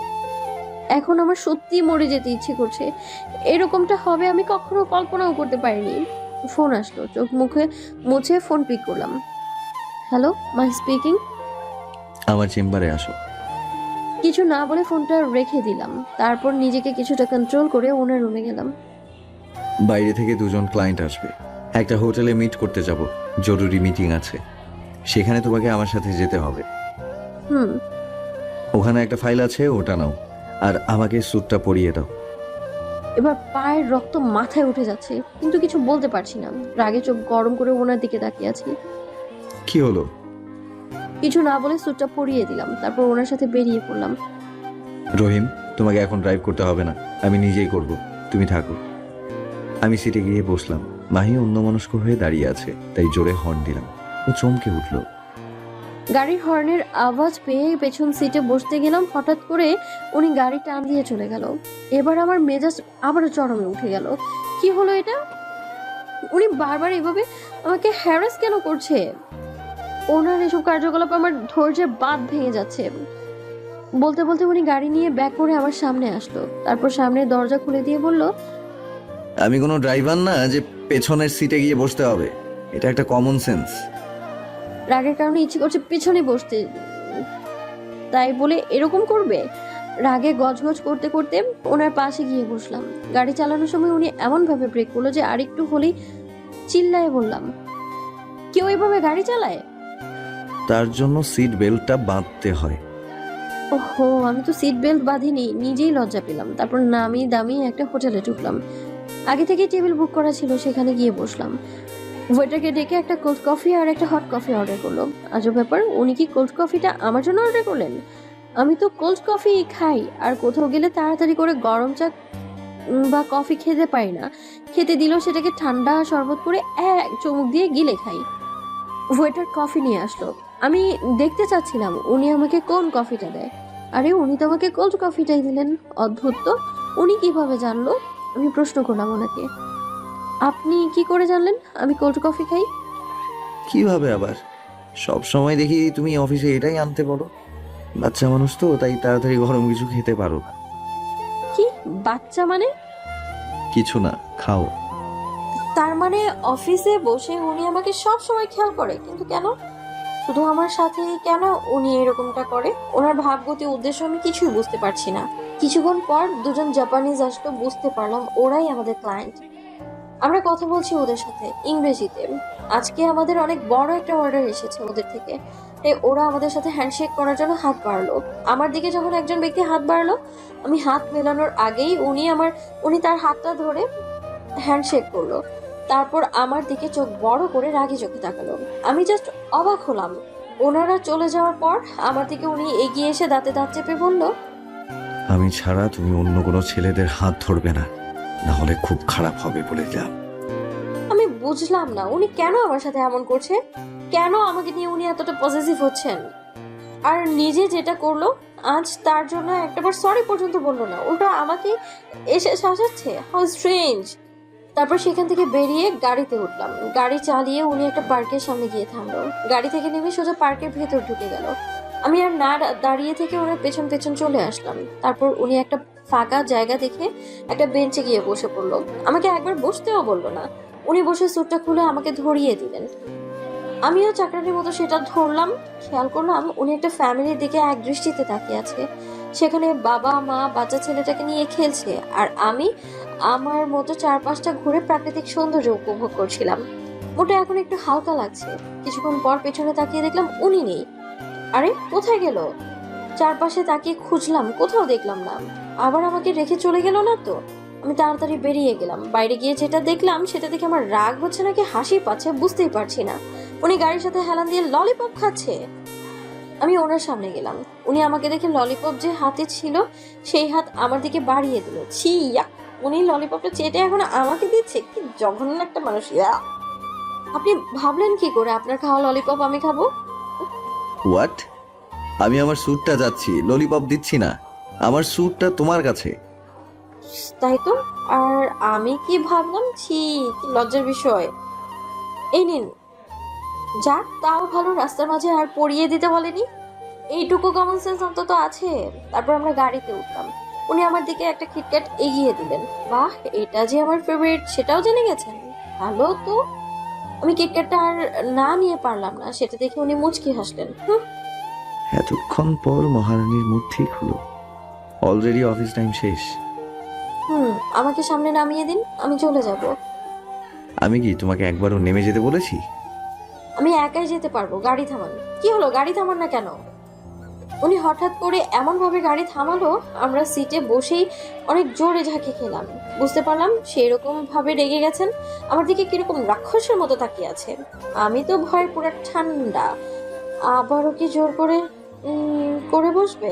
এখন আমার সত্যি মরে যেতে ইচ্ছে করছে। এরকমটা হবে আমি কখনো কল্পনাও করতে পারিনি। ফোন আসলো, চোখ মুখে মুছে ফোন পিক করলাম। হ্যালো, মাই স্পিকিং। আমার চেম্বারে আসো। কিছু না বলে ফোনটা রেখে দিলাম। তারপর নিজেকে কিছুটা কন্ট্রোল করে ওনার রুমে গেলাম। বাইরে থেকে 2জন ক্লায়েন্ট আসবে, একটা হোটেলে মিট করতে যাব। জরুরি মিটিং আছে, সেখানে তোমাকে আমার সাথে যেতে হবে। হুম। ওখানে একটা ফাইল আছে, ওটা নাও। আর আমাকে স্যুটটা পরিয়ে দাও। এবার পায়ের রক্ত মাথায় উঠে যাচ্ছে, কিন্তু কিছু বলতে পারছি না। রাগে চোখ গরম করে ওনার দিকে তাকিয়ে আছি। কি হলো? কিছু না বলে স্যুটটা পরিয়ে দিলাম, তারপর ওনার সাথে বেরিয়ে পড়লাম। রহিম, তোমাকে এখন ড্রাইভ করতে হবে না, আমি নিজেই করব, তুমি থাকো। আমি সিটে গিয়ে বসলাম। মাহি অন্যমনস্ক হয়ে দাঁড়িয়ে আছে, তাই জোরে হর্ন দিলাম। ও চমকে উঠল। গাড়ির হর্নের আওয়াজ পেয়ে পেছন সিটে বসতে গেলাম। হঠাৎ করে উনি গাড়ি টান দিয়ে চলে গেল। এবার আমার মেজাজ আবারও চরমে উঠে গেল। কি হলো এটা? উনি বারবার এভাবে আমাকে হ্যারাস কেন করছে? ওনার এসব কার্যকলাপ আমার ধৈর্যের বাঁধ ভেঙে যাচ্ছে। বলতে বলতে উনি গাড়ি নিয়ে ব্যাক করে আমার সামনে আসলো, তারপর সামনের দরজা খুলে দিয়ে বলল, আমি কোনো ড্রাইভার না যে পেছনের সিটে গিয়ে বসতে হবে। এটা একটা কমন সেন্স। রাগের কারণে ইচ্ছে করছে পেছনে বসতে, তাই বলে এরকম করবে? রাগে গজগজ করতে করতে ওনার পাশে গিয়ে বসলাম। গাড়ি চালানোর সময় উনি এমন ভাবে ব্রেক করলো যে আরেকটু হলেই চিল্লায়ে বললাম, কেউ এভাবে গাড়ি চালায়? তার জন্য সিট বেল্টটা বাঁধতে হয়। ওহো, আমি তো সিট বেল্ট বাঁধিনি। নিজেই লজ্জা পেলাম। তারপর নামি দামি একটা হোটেলে ঢুকলাম। আগে থেকে টেবিল বুক করা ছিল, সেখানে গিয়ে বসলাম। ওয়েটারকে ডেকে একটা কোল্ড কফি আর একটা হট কফি অর্ডার করলো। আজব ব্যাপার, উনি কি কোল্ড কফিটা আমার জন্য অর্ডার করলেন? আমি তো কোল্ড কফি খাই, আর কোথাও গেলে তাড়াতাড়ি করে গরম চা বা কফি খেতে পারি না। খেতে দিলেও সেটাকে ঠান্ডা শরবত করে এক চুমুক দিয়ে গিলে খাই। ওয়েটার কফি নিয়ে আসলো। আমি দেখতে চাচ্ছিলাম উনি আমাকে কোন কফিটা দেয়। আরে, উনি তো আমাকে কোল্ড কফিটাই দিলেন। অদ্ভুত তো, উনি কিভাবে জানলো? আমি প্রশ্ন করলাম ওনাকে, আপনি কি করে জানলেন আমি কোল্ড কফি খাই? কিভাবে আবার? সব সময় দেখি তুমি অফিসে এটাই আনতে বলো। বাচ্চা মানুষ তো, তাই তাড়াতাড়ি গরম কিছু খেতে পারো না। কি বাচ্চা মানে? কিছু না, খাও। তার মানে অফিসে বসে উনি আমাকে সব সময় খেয়াল করে, কিন্তু কেন? শুধু আমার সাথে কেন উনি এরকমটা করে? ওনার ভাবগতি উদ্দেশ্য আমি কিছুই বুঝতে পারছি না। কিছুক্ষণ পর 2জন জাপানিজ আসলো, বুঝতে পারলাম ওরাই আমাদের ক্লায়েন্ট। আমরা কথা বলছি ওদের সাথে ইংরেজিতে। আজকে আমাদের অনেক বড় একটা অর্ডার এসেছে ওদের থেকে। তাই ওরা আমাদের সাথে হ্যান্ডশেক করার জন্য হাত বাড়ালো। আমার দিকে যখন একজন ব্যক্তি হাত বাড়ালো, আমি হাত মেলানোর আগেই উনি তার হাতটা ধরে হ্যান্ডশেক করলো। তারপর আমার দিকে চোখ বড় করে রাগি চোখে তাকালো। আমি জাস্ট অবাক হলাম। ওনারা চলে যাওয়ার পর আমার দিকে উনি এগিয়ে এসে দাঁতে দাঁত চেপে বলল, আমি ছাড়া তুমি অন্য কোনো ছেলেদের হাত ধরবে না, না হলে খুব খারাপ হবে বলে দিলাম। আমি বুঝলাম না উনি কেন আমার সাথে এমন করছে, কেন আমাকে নিয়ে উনি এতটা পজিটিভ হচ্ছেন। আর নিজে যেটা করলো আজ তার জন্য একটাবার সরি পর্যন্ত বললো না, উল্টো আমাকে এসে শাসাচ্ছে। How strange. তারপর সেখান থেকে বেরিয়ে গাড়িতে উঠলাম। গাড়ি চালিয়ে উনি একটা পার্কের সামনে গিয়ে থামলো। গাড়ি থেকে নেমে সোজা পার্কের ভেতর ঢুকে গেল। আমি আর না দাঁড়িয়ে থেকে ওনার পেছন পেছন চলে আসলাম। তারপর উনি একটা ফাঁকা জায়গা দেখে একটা বেঞ্চে গিয়ে বসে পড়লো। আমাকে একবার বসতেও বললো না। উনি বসে স্যুটটা খুলে আমাকে ধরিয়ে দিলেন। আমিও চাকরানির মতো সেটা ধরলাম। খেয়াল করলাম উনি একটা ফ্যামিলির দিকে এক দৃষ্টিতে তাকিয়ে আছে। সেখানে বাবা মা বাচ্চা ছেলেটাকে নিয়ে খেলছে, আর আমি আমার মতো চারপাশটা ঘুরে প্রাকৃতিক সৌন্দর্য উপভোগ করছিলাম। মোটা এখন একটু হালকা লাগছে। কিছুক্ষণ পর পেছনে তাকিয়ে দেখলাম উনি নেই। আরে কোথায় গেল? চারপাশে তাকিয়ে খুঁজলাম, কোথাও দেখলাম না। আবার আমাকে রেখে চলে গেল না তো? আমি তাড়াতাড়ি বেরিয়ে গেলাম। বাইরে গিয়ে যেটা দেখলাম সেটা দেখে আমার রাগ হচ্ছে নাকি হাসি পাচ্ছে বুঝতেই পারছি না। উনি গাড়ির সাথে হেলান দিয়ে ললিপপ খাচ্ছে। আমি ওনার সামনে গেলাম। উনি আমাকে দেখে ললিপপ যে হাতে ছিল সেই হাত আমার দিকে বাড়িয়ে দিল। ছি, ইয়াক। উনি ললিপপটা চেটে এখন আমাকে দিচ্ছে। কি জঘন্য একটা মানুষ। ইয়াক। আপনি ভাবলেন কি করে আপনার খাওয়া ললিপপ আমি খাবো? হোয়াট? আমি আমার স্যুটটা যাচ্ছি, ললিপপ দিচ্ছি না। আমার স্যুটটা তোমার কাছে। তাই তো। আর আমি কি ভাবলাম, ছি, কি লজ্জার বিষয়। এই নিন। যাক, তাও ভালো রাস্তার মাঝে আর পরিয়ে দিতে বলেনি। এইটুকু কমন সেন্স অন্তত আছে। তারপর আমরা গাড়িতে উঠলাম। উনি আমার দিকে একটা কিটক্যাট এগিয়ে দিলেন। বাহ, এটা যে আমার ফেভারিট সেটাও জেনে গেছেন। ভালো তো। আমি কিটক্যাটটা আর না নিয়ে পারলাম না। সেটা দেখে উনি মুচকি হাসলেন। এতক্ষণ পর মহারানীর মুড ঠিক হলো। অলরেডি অফিস টাইম শেষ। আমাকে সামনে নামিয়ে দিন, আমি চলে যাব। আমি কি তোমাকে একবারও নেমে যেতে বলেছি? আমি একাই যেতে পারবো, গাড়ি থামান। কি হলো, গাড়ি থামান না কেন? উনি হঠাৎ করে এমন ভাবে গাড়ি থামালো, আমরা সিটে বসেই অনেক জোরে ঝাঁকি খেলাম। বুঝতে পারলাম সেই রকম ভাবে রেগে গেছেন। আমার দিকে কিরকম রাক্ষসের মতো তাকিয়ে আছে। আমি তো ভয় পুরো ঠান্ডা। আবারও কি জোর করে করে বসবে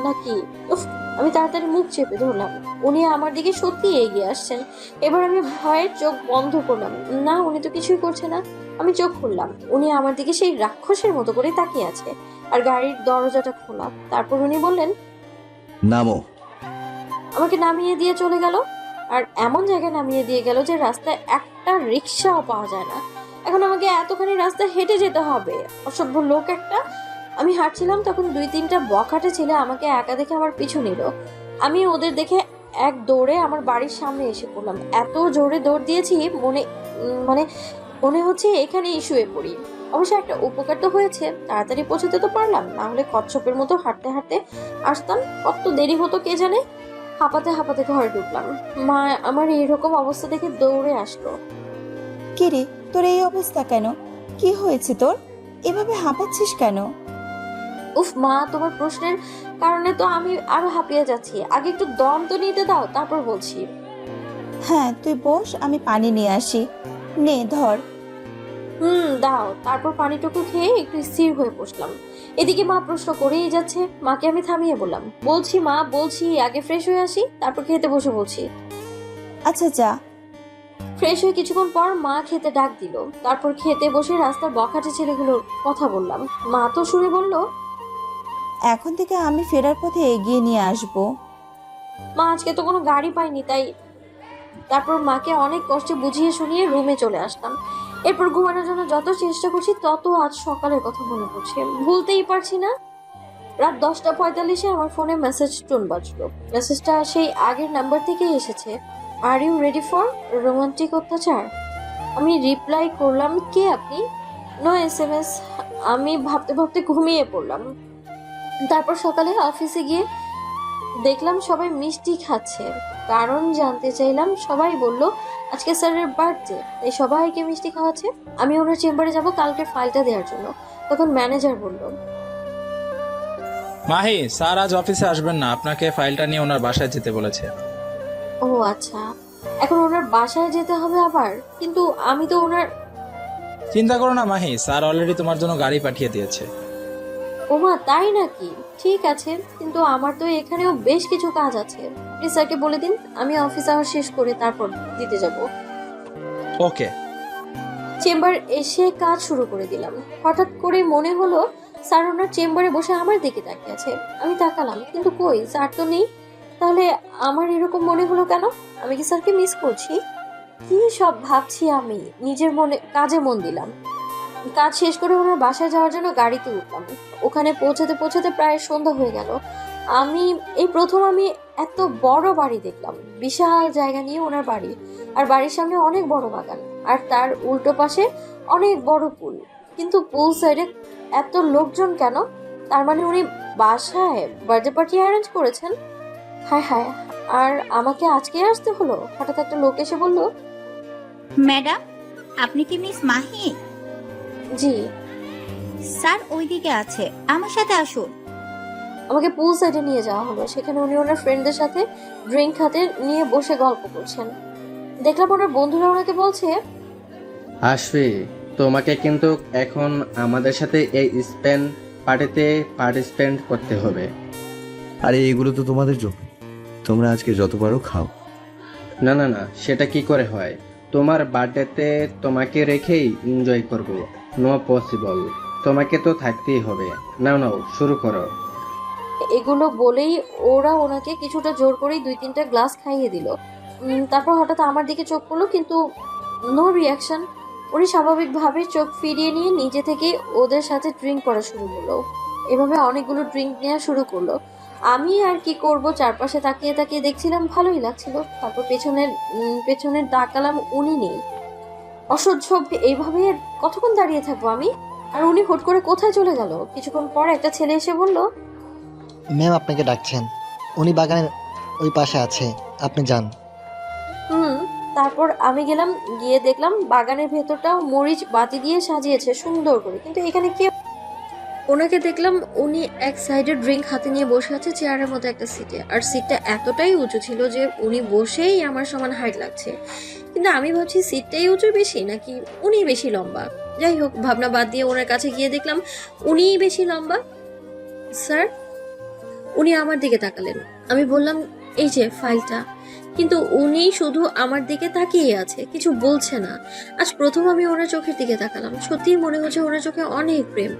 নাকি? উফ। আমি তাড়াতাড়ি মুখ চেপে ধরলাম। উনি আমার দিকে সত্যি এগিয়ে আসছেন। এবার আমি ভয়ে চোখ বন্ধ করলাম। না, উনি তো কিছুই করছে না। আমি চোখ খুললাম। উনি আমার দিকে সেই রাক্ষসের মতো করে তাকিয়ে আছে, আর গাড়ির দরজাটা খোলা। তারপর উনি বললেন, নামো। আমাকে নামিয়ে দিয়ে চলে গেল। আর এমন জায়গায় নামিয়ে দিয়ে গেল যে রাস্তায় একটা রিক্সাও পাওয়া যায় না। এখন আমাকে এতখানি রাস্তা হেঁটে যেতে হবে। অসভ্য লোক একটা। আমি হাঁটছিলাম, তখন 2-3টা বখাটে ছেলে আমাকে একা দেখে আমার পিছু নিল। আমি ওদের দেখে এক দৌড়ে আমার বাড়ির সামনে এসে পড়লাম। এত জোরে দৌড় দিয়েছি মনে হচ্ছে এখানেই শুয়ে পড়ি। অবশ্য একটা উপকার তো হয়েছে, তাড়াতাড়ি পৌঁছতে তো পারলাম, না হলে কচ্ছপের মতো হাঁটতে হাঁটতে আসতাম। কত দেরি হতো কে জানে। হাঁপাতে হাঁপাতে ঘরে ঢুকলাম। মা আমার এইরকম অবস্থা দেখে দৌড়ে আসলো। কিরে, তোর এই অবস্থা কেন? কি হয়েছে তোর? এভাবে হাঁপাচ্ছিস কেন? উফ মা, তোমার প্রশ্নের কারণে তো আমি আরো হাঁপিয়ে যাচ্ছি। আগে একটু দম তো নিতে দাও, তারপর বলছি। হ্যাঁ, তুই বস, আমি পানি নিয়ে আসি। নে ধর। দাও। তারপর পানিটুকু খেয়ে একটু স্থির হয়ে বসলাম। এদিকে মা প্রশ্ন করেই যাচ্ছে। মাকে আমি থামিয়ে বললাম, বলছি মা, বলছি আগে ফ্রেশ হয়ে আসি, তারপর খেতে বসে বলছি। আচ্ছা যা। ফ্রেশ হয়ে কিছুক্ষণ পর মা খেতে ডাক দিল। তারপর খেতে বসে রাস্তার বখাটে ছেলেগুলোর কথা বললাম। মা তো শুনে বলল, এখন থেকে আমি ফেরার পথে এগিয়ে নিয়ে আসবো। মা আজকে তো কোনো গাড়ি পাইনি, তাই। তারপর মাকে অনেক কষ্টে বুঝিয়ে শুনিয়ে রুমে চলে আসলাম। এরপর ঘুমানোর জন্য যত চেষ্টা করছি তত আজ সকালের কথা মনে পড়ছে, ভুলতেই পারছি না। রাত 10:45-এ আমার ফোনে মেসেজ টোন বাজলো। মেসেজটা সেই আগের নাম্বার থেকেই এসেছে। Are you ready for romantic অত্যাচার? আমি রিপ্লাই করলাম, কে আপনি? No SMS। আমি ভাবতে ভাবতে ঘুমিয়ে পড়লাম। তারপর সকালে অফিসে গিয়ে দেখলাম সবাই মিষ্টি খাচ্ছে। কারণ জানতে চাইলাম। সবাই বলল আজকে স্যারের বার্থডে, তাই সবাইকে মিষ্টি খাওয়াচ্ছে। আমি ওনার চেম্বারে যাব কালকে ফাইলটা দেওয়ার জন্য। তখন ম্যানেজার বলল, মাহি, স্যার আজ অফিসে আসবেন না, আপনাকে ফাইলটা নিয়ে ওনার বাসায় যেতে বলেছে। ও আচ্ছা, এখন ওনার বাসায় যেতে হবে আবার? কিন্তু আমি তো ওনার... চিন্তা করো না মাহি, স্যার অলরেডি তোমার জন্য গাড়ি পাঠিয়ে দিয়েছে। ওমা, তাই নাকি? ঠিক আছে, কিন্তু আমার তো এখানেও বেশ কিছু কাজ আছে। প্লিজ স্যারকে বলে দিন আমি অফিস আওয়ার শেষ করে তারপর দিতে যাব। ওকে। চেম্বার এসে কাজ শুরু করে দিলাম। হঠাৎ করে মনে হলো স্যার ওনার চেম্বারে বসে আমার দিকে তাকিয়ে আছে। আমি তাকালাম, কিন্তু কই, স্যার তো নেই। তাহলে আমার এরকম মনে হলো কেন? আমি কি স্যারকে মিস করছি? কি সব ভাবছি আমি, নিজের মনে কাজে মন দিলাম। কাজ শেষ করে ওনার বাসায় যাওয়ার জন্য গাড়িতে উঠলাম। ওখানে পৌঁছাতে পৌঁছাতে প্রায় সন্ধ্যা হয়ে গেল। আমি এই প্রথম আমি এত বড় বাড়ি দেখলাম। বিশাল জায়গা নিয়ে ওনার বাড়ি, আর বাড়ির সামনে অনেক বড় বাগান, আর তার উল্টো পাশে অনেক বড় পুল। কিন্তু পুল সাইডে এত লোকজন কেন? তার মানে উনি বাসায় বার্থডে পার্টি অ্যারেঞ্জ করেছেন? হায় হায়, আর আমাকে আজকে আসতে হলো? হঠাৎ একটা লোক এসে বলল, ম্যাডাম, আপনি কি মিস মাহি? জি। স্যার ওইদিকে আছে, আমার সাথে আসুন। আমাকে পুল সাইডে নিয়ে যাওয়া হলো। সেখানে উনি ওনার ফ্রেন্ডদের সাথে ড্রিঙ্ক হাতে নিয়ে বসে গল্প করছেন। দেখলাম ওনার বন্ধুরা ওনাকে বলছে, আসবে, তোমাকে কিন্তু এখন আমাদের সাথে এই স্পেন পার্টিতে পার্টিসিপেন্ট করতে হবে। আরে এগুলো তো তোমাদের জন্য, তোমরা আজকে যত পারো খাও। না না না, সেটা কি করে হয়? তোমার বার্থডেতে তোমাকে রেখেই এনজয় করব। নো পসিবল, তোমাকে তো থাকতেই হবে। নাও নাও, শুরু করো। এগুলো বলেই ওরা ওনাকে কিছুটা জোর করেই 2-3টা গ্লাস খাইয়ে দিল। তারপর হঠাৎ আমার দিকে চোখ পড়লো, কিন্তু নো রিয়াকশন। উনি স্বাভাবিকভাবে চোখ ফিরিয়ে নিয়ে নিজে থেকে ওদের সাথে ড্রিঙ্ক করা শুরু করলো। এভাবে অনেকগুলো ড্রিঙ্ক নেওয়া শুরু করলো। আমি আর কি করব, চারপাশে তাকিয়ে তাকিয়ে দেখছিলাম, ভালোই লাগছিল। তারপর পেছনে তাকালাম, উনি নেই। অসহ্য, এইভাবে আর কতক্ষণ দাঁড়িয়ে থাকবো আমি? আর উনি হুট করে কোথায় চলে গেল? কিছুক্ষণ পর একটা ছেলে এসে বলল, ম্যাম আপনাকে ডাকছেন, উনি বাগানের ওই পাশে আছে, আপনি যান। তারপর আমি গেলাম, গিয়ে দেখলাম বাগানের ভেতরটাও মরিচ বাতি দিয়ে সাজিয়েছে সুন্দর করে। কিন্তু এখানে কি? ওনাকে দেখলাম উনি এক সাইডে ড্রিঙ্ক হাতে নিয়ে বসে আছে চেয়ারের মতো একটা সিটে, আর সিটটা এতটাই উঁচু ছিল যে উনি বসেই আমার সমান হাইট লাগছে। কিন্তু আমি ভাবছি সিটটাই উঁচু বেশি নাকি উনি বেশি লম্বা। যাই হোক, ভাবনা বাদ দিয়ে ওনার কাছে গিয়ে দেখলাম উনিই বেশি লম্বা। স্যার? উনি আমার দিকে তাকালেন। আমি বললাম, এই যে ফাইলটা। কিন্তু উনি শুধু আমার দিকে তাকিয়ে আছে, কিছু বলছে না। আজ প্রথম আমি ওনার চোখের দিকে তাকালাম। সত্যিই মনে হচ্ছে ওনার চোখে অনেক প্রেম।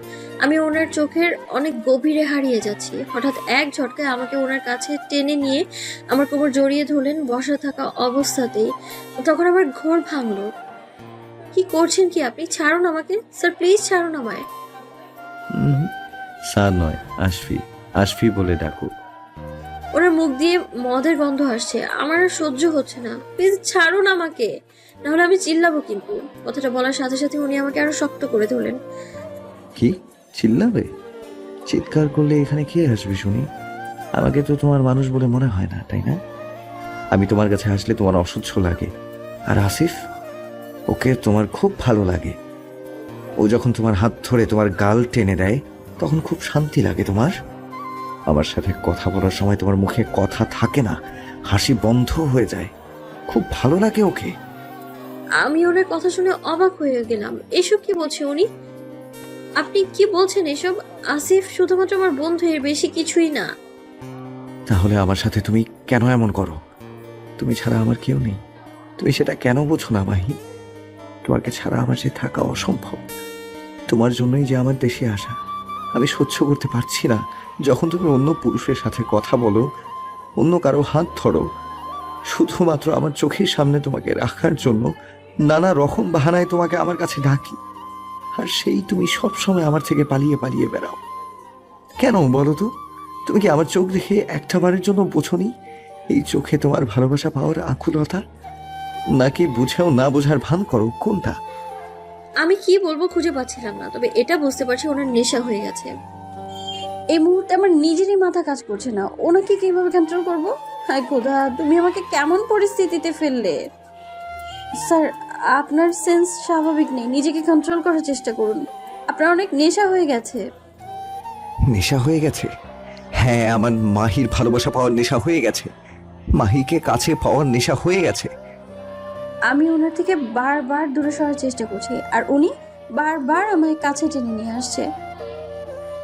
আমি ওনার চোখের অনেক গভীরে হারিয়ে যাচ্ছি। হঠাৎ এক ঝটকায় আমাকে ওনার কাছে টেনে নিয়ে আমার কোমর জড়িয়ে ধরলেন বসা থাকা অবস্থাতেই। তখন আমার ঘোর ভাঙলো। কি করছেন কি আপনি? ছাড়ুন আমাকে স্যার, প্লিজ ছাড়ুন আমায়। স্যার নয়, আশফি, আশফি বলে ডাকো। ওনার মুখ দিয়ে মদের গন্ধ আসছে, আমার আর সহ্য হচ্ছে না। প্লিজ ছাড়ুন আমাকে, নাহলে আমি চিল্লাবো। কিন্তু কথাটা বলার সাথে সাথে উনি আমাকে আরো শক্ত করে ধরলেন। কি চিল্লাবে? চিৎকার করলে এখানে কে আসবে শুনি? আমাকে তো তোমার মানুষ বলে মনে হয় না, তাই না? আমি তোমার কাছে আসলে তোমার অসহ্য লাগে। আর আসিফ, ওকে তোমার খুব ভালো লাগে। ও যখন তোমার হাত ধরে তোমার গাল টেনে দেয় তখন খুব শান্তি লাগে তোমার। আমার সাথে কথা বলার সময় তোমার মুখে কথা থাকে না, হাসি বন্ধ হয়ে যায়। খুব ভালো লাগে ওকে। আমি ওনার কথা শুনে অবাক হয়ে গেলাম। এসব কি বলছে উনি? আপনি কি বলছেন এসব? আসিফ শুধুমাত্র আমার বন্ধু, এর বেশি কিছুই না। তাহলে আমার সাথে তুমি কেন এমন করো? তুমি ছাড়া আমার কেউ নেই, তুমি সেটা কেন বোঝো না মাহি? তোমাকে ছাড়া আমার যে থাকা অসম্ভব। তোমার জন্যই যে আমার দেশে আসা। আমি সহ্য করতে পারছি না যখন তুমি অন্য পুরুষের সাথে কথা বলো, অন্য কারো হাত ধরো, শুধুমাত্র আমার চোখের সামনে তোমাকে রাখার জন্য নানা রকম বাহানায় তোমাকে আমার কাছে ডাকি, আর সেই তুমি সব সময় আমার থেকে পালিয়ে পালিয়ে বেড়াও। কেন বলো তো? তুমি কি আমার চোখ দেখে একটা বারের জন্য বোঝনি এই চোখে তোমার ভালোবাসা পাওয়ার আকুলতা? নাকি বুঝেও না বোঝার ভান করো? কোনটা? আমি কি বলবো খুঁজে পাচ্ছিলাম না, তবে এটা বুঝতে পারছি ওনার নেশা হয়ে গেছে। এই মুহূর্তে আমার নিজেরই মাথা কাজ করছে না, ওনাকে কিভাবে কন্ট্রোল করব। হায় খোদা, তুমি আমাকে কেমন পরিস্থিতিতে ফেললে? স্যার, আপনার সেন্স স্বাভাবিক নেই, নিজেকে কন্ট্রোল করার চেষ্টা করুন। আপনার অনেক নেশা হয়ে গেছে। নেশা হয়ে গেছে? হ্যাঁ, আমার মাহির ভালোবাসা পাওয়ার নেশা হয়ে গেছে, মাহিকে কাছে পাওয়ার নেশা হয়ে গেছে। আমি ওনার থেকে বারবার দূরে সরার চেষ্টা করছি, আর উনি বারবার আমায় কাছে টেনে নিয়ে আসছে।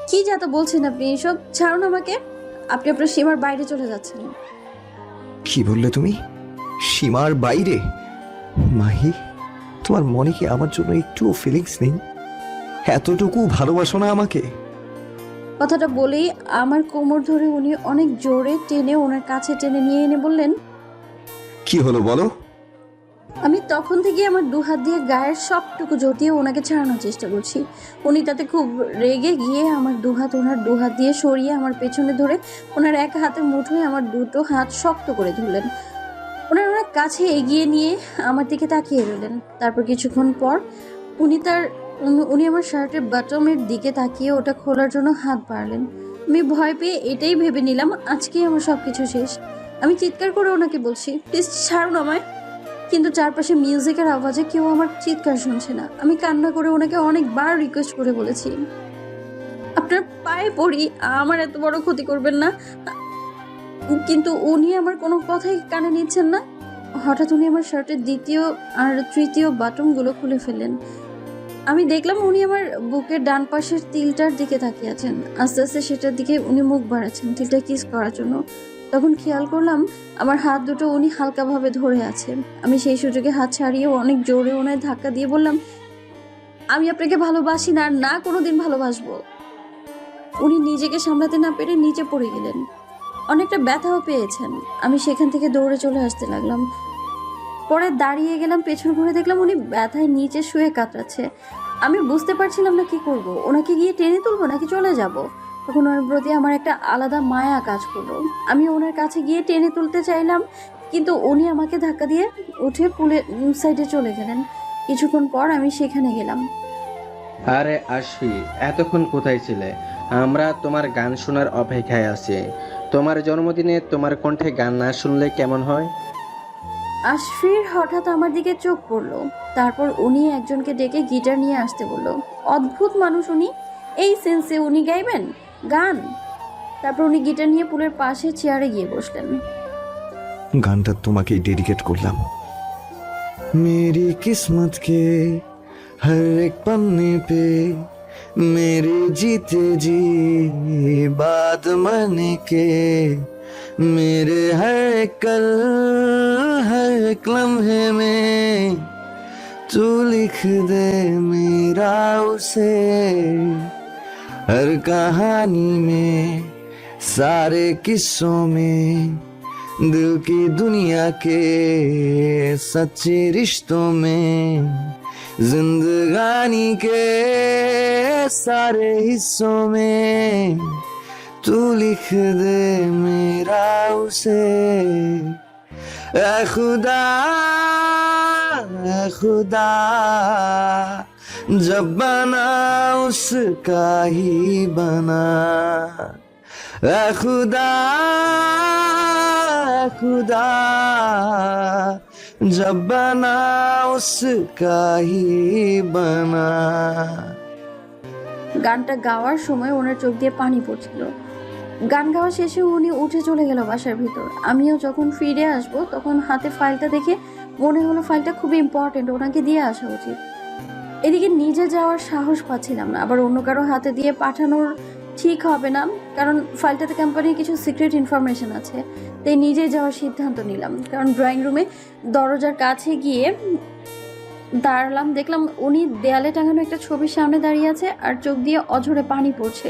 কি যা তো বলছেন আপনি, এসব ছাড়ুন আমাকে। আপনি আপনার সীমার বাইরে চলে যাচ্ছেন। কি বললে তুমি? সীমার বাইরে? মাহি, তোমার মনে কি আমার জন্য একটুও ফিলিংস নেই? এতটুকু ভালোবাসো না আমাকে? কথাটা বলেই আমার কোমর ধরে উনি অনেক জোরে টেনে ওনার কাছে টেনে নিয়ে এনে বললেন, কি হলো বলো? আমি তখন থেকে আমার দুহাত দিয়ে গায়ের সবটুকু জোর দিয়ে ওনাকে ছাড়ানোর চেষ্টা করছি। উনি তাতে খুব রেগে গিয়ে আমার ওনার দুহাত দিয়ে সরিয়ে আমার পেছনে ধরে ওনার এক হাতের মুঠোয় আমার দুটো হাত শক্ত করে ধরলেন। ওনার কাছে এগিয়ে নিয়ে আমার দিকে তাকিয়ে রইলেন। তারপর কিছুক্ষণ পর উনি আমার শার্টের বাটমের দিকে তাকিয়ে ওটা খোলার জন্য হাত বাড়ালেন। আমি ভয় পেয়ে এটাই ভেবে নিলাম আজকেই আমার সবকিছু শেষ। আমি চিৎকার করে ওনাকে বলছি, প্লিজ ছাড়ুন আমায়। কিন্তু চারপাশে মিউজিকের আওয়াজে কেউ আমার চিৎকার শুনছে না। আমি কান্না করে ওনাকে অনেকবার রিকোয়েস্ট করে বলেছি, আপনার পায়ে পড়ি, আমার এত বড় ক্ষতি করবেন না। কিন্তু উনি আমার কোনো কথাই কানে নিচ্ছেন না। হঠাৎ উনি আমার শার্টের দ্বিতীয় আর তৃতীয় বাটনগুলো খুলে ফেললেন। আমি দেখলাম উনি আমার বুকের ডান পাশের তিলটার দিকে তাকিয়ে আছেন। আস্তে আস্তে সেটার দিকে উনি মুখ বাড়াচ্ছেন তিলটা কিস করার জন্য। তখন খেয়াল করলাম আমার হাত দুটো উনি হালকাভাবে ধরে আছেন। আমি সেই সুযোগে হাত ছাড়িয়ে অনেক জোরে ওনায় ধাক্কা দিয়ে বললাম, আমি আপনাকে ভালোবাসি না, আর না কোনোদিন ভালোবাসবো। উনি নিজেকে সামলাতে না পেরে নিচে পড়ে গেলেন, অনেকটা ব্যথাও পেয়েছেন। আমি সেখান থেকে দৌড়ে চলে আসতে লাগলাম। পরে দাঁড়িয়ে গেলাম, পেছন ঘুরে দেখলাম উনি ব্যথায় নিচে শুয়ে কাতরাচ্ছে। আমি বুঝতে পারছিলাম না কি করব, ওনাকে গিয়ে টেনে তুলবো নাকি চলে যাব। তখন ওনার প্রতি আমার একটা আলাদা মায়া কাজ করলো। আমি ওনার কাছে গিয়ে টেনে তুলতে চাইলাম, কিন্তু উনি আমাকে ধাক্কা দিয়ে উঠে পুলের সাইডে চলে গেলেন। কিছুক্ষণ পর আমি সেখানে গেলাম। আরে আশফি, এতক্ষণ কোথায় ছিলে? আমরা তোমার গান শোনার অপেক্ষায় আছি। তোমার জন্মদিনে তোমার কণ্ঠে গান না শুনলে কেমন হয়? আশফির হঠাৎ আমার দিকে চোখ পড়লো। তারপর উনি একজনকে ডেকে গিটার নিয়ে আসতে বলল। অদ্ভুত মানুষ উনি, এই সেন্সে উনি গাইবেন গান? তারপর উনি গিটার নিয়ে পুলের পাশে চেয়ারে গিয়ে বসলেন। গানটা তোমাকেই ডেডিকেট করলাম। মেরি কিসমত কে हर एक पन्ने पे मेरे जीते जी बाद मरने के मेरे हर एक कल हर एक लम्हे में तू लिख दे मेरा उसे हर कहानी में सारे किस्सों में दिल की दुनिया के सच्चे रिश्तों में जिंदगानी के सारे हिस्सों में तू लिख दे मेरा उसे ऐ खुदा जब बना उसका ही बना ऐ खुदा जब बना उसका ही बना। গানটা গাওয়ার সময় ওনার চোখ দিয়ে পানি পড়ছিল। গান গাওয়া শেষে উনি উঠে চলে গেল বাসার ভিতর। আমিও যখন ফিরে আসব তখন হাতে ফাইলটা দেখে মনে হলো ফাইলটা খুব ইম্পর্টেন্ট, ওনাকে দিয়ে আসা উচিত। এদিকে নিজে যাওয়ার সাহস পাচ্ছিলাম না, আবার অন্য কারো হাতে দিয়ে পাঠানোর ঠিক হবে না, কারণ ফাইলটাতে কোম্পানির কিছু সিক্রেট ইনফরমেশন আছে। তাই নিজে যাওয়ার সিদ্ধান্ত নিলাম। কারণ ড্রয়িং রুমে দরজার কাছে গিয়ে দাঁড়ালাম, দেখলাম উনি দেয়ালে টাঙানো একটা ছবির সামনে দাঁড়িয়ে আছে আর চোখ দিয়ে অঝরে পানি পড়ছে।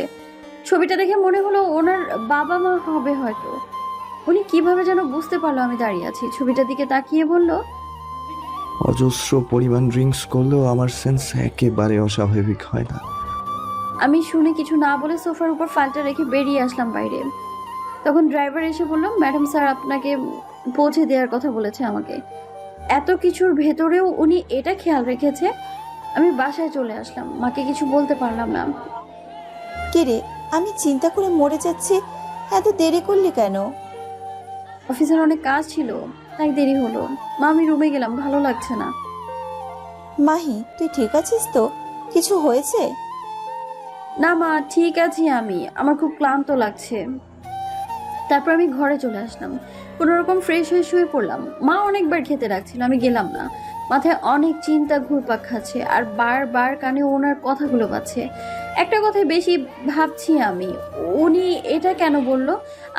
ছবিটা দেখে মনে হলো ওনার বাবা মা হবে হয়তো। উনি কিভাবে যেন বুঝতে পারলো আমি দাঁড়িয়ে আছি। ছবিটার দিকে তাকিয়ে বলল, অজস্র পরিমাণ ড্রিঙ্কস করলেও আমার সেন্স একেবারে অস্বাভাবিক হয় না। আমি শুনে কিছু না বলে সোফার উপর ফাইলটা রেখে বেরিয়ে আসলাম বাইরে। তখন ড্রাইভার এসে বলল, ম্যাডাম স্যার আপনাকে পৌঁছে দেওয়ার কথা বলেছে আমাকে। এত কিছুর ভেতরেও উনি এটা খেয়াল রেখেছে। আমি বাসায় চলে আসলাম, মাকে কিছু বলতে পারলাম না। কে রে, আমি চিন্তা করে মরে যাচ্ছি, এত দেরি করলি কেন? অফিসের অনেক কাজ ছিল, তাই দেরি হলো। মা, আমি রুমে গেলাম, ভালো লাগছে না। মাহি, তুই ঠিক আছিস তো? কিছু হয়েছে? না মা, ঠিক আছি আমি। আমার খুব ক্লান্ত লাগছে। তারপর আমি ঘরে চলে আসলাম, কোনো রকম ফ্রেশ হয়ে শুয়ে পড়লাম। মা অনেকবার খেতে রাখছিল, আমি গেলাম না। মাথায় অনেক চিন্তা ঘুরপাক খাচ্ছে, আর বারবার কানে ওনার কথাগুলো বাজছে। একটা কথাই বেশি ভাবছি আমি, উনি এটা কেন বলল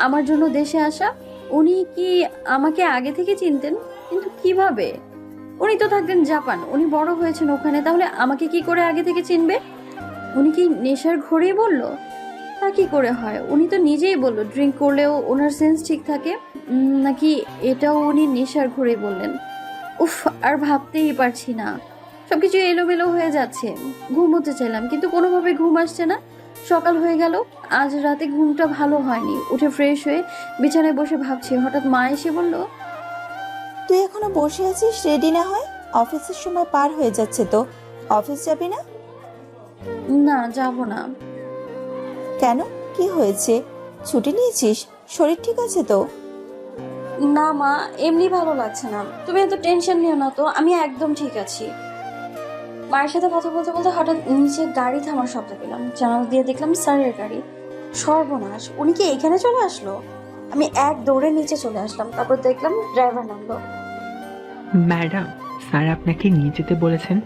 আমার জন্য দেশে আসা? উনি কি আমাকে আগে থেকে চিনতেন? কিন্তু কিভাবে? উনি তো থাকতেন জাপান, উনি বড় হয়েছেন ওখানে, তাহলে আমাকে কি করে আগে থেকে চিনবে? উনি কি নেশার ঘোরেই বলল? তা কি করে হয়? উনি তো নিজেই বললো ড্রিঙ্ক করলেও ওনার সেন্স ঠিক থাকে। নাকি এটাও উনি নেশার ঘোরেই বললেন? উফ, আর ভাবতেই পারছি না, সবকিছু এলোমেলো হয়ে যাচ্ছে। ঘুমোতে চাইলাম, কিন্তু কোনোভাবে ঘুম আসছে না। সকাল হয়ে গেল, আজ রাতে ঘুমটা ভালো হয়নি। উঠে ফ্রেশ হয়ে বিছানায় বসে ভাবছি, হঠাৎ মা এসে বলল, তুই এখনো বসে আছিস? রেডি না হয়? অফিসের সময় পার হয়ে যাচ্ছে তো। অফিস যাবি না? না, যাব না। কেন, কি হয়েছে? ছুটি নিয়েছিস? শরীর ঠিক আছে তো? না মা, এমনি ভালো লাগছে না। তুমি এত টেনশন নিও না তো, আমি একদম ঠিক আছি। মায়ের সাথে কথা বলতে বলতে হঠাৎ নিচে গাড়ি থামার শব্দ পেলাম। জানালা দিয়ে দেখলাম স্যারের গাড়ি। সর্বনাশ, উনি কি এখানে চলে আসলো? আমি এক দৌড়ে নিচে চলে আসলাম, তারপর দেখলাম ড্রাইভার নামলো। ম্যাডাম, স্যার আপনাকে নিয়ে যেতে বলেছেন।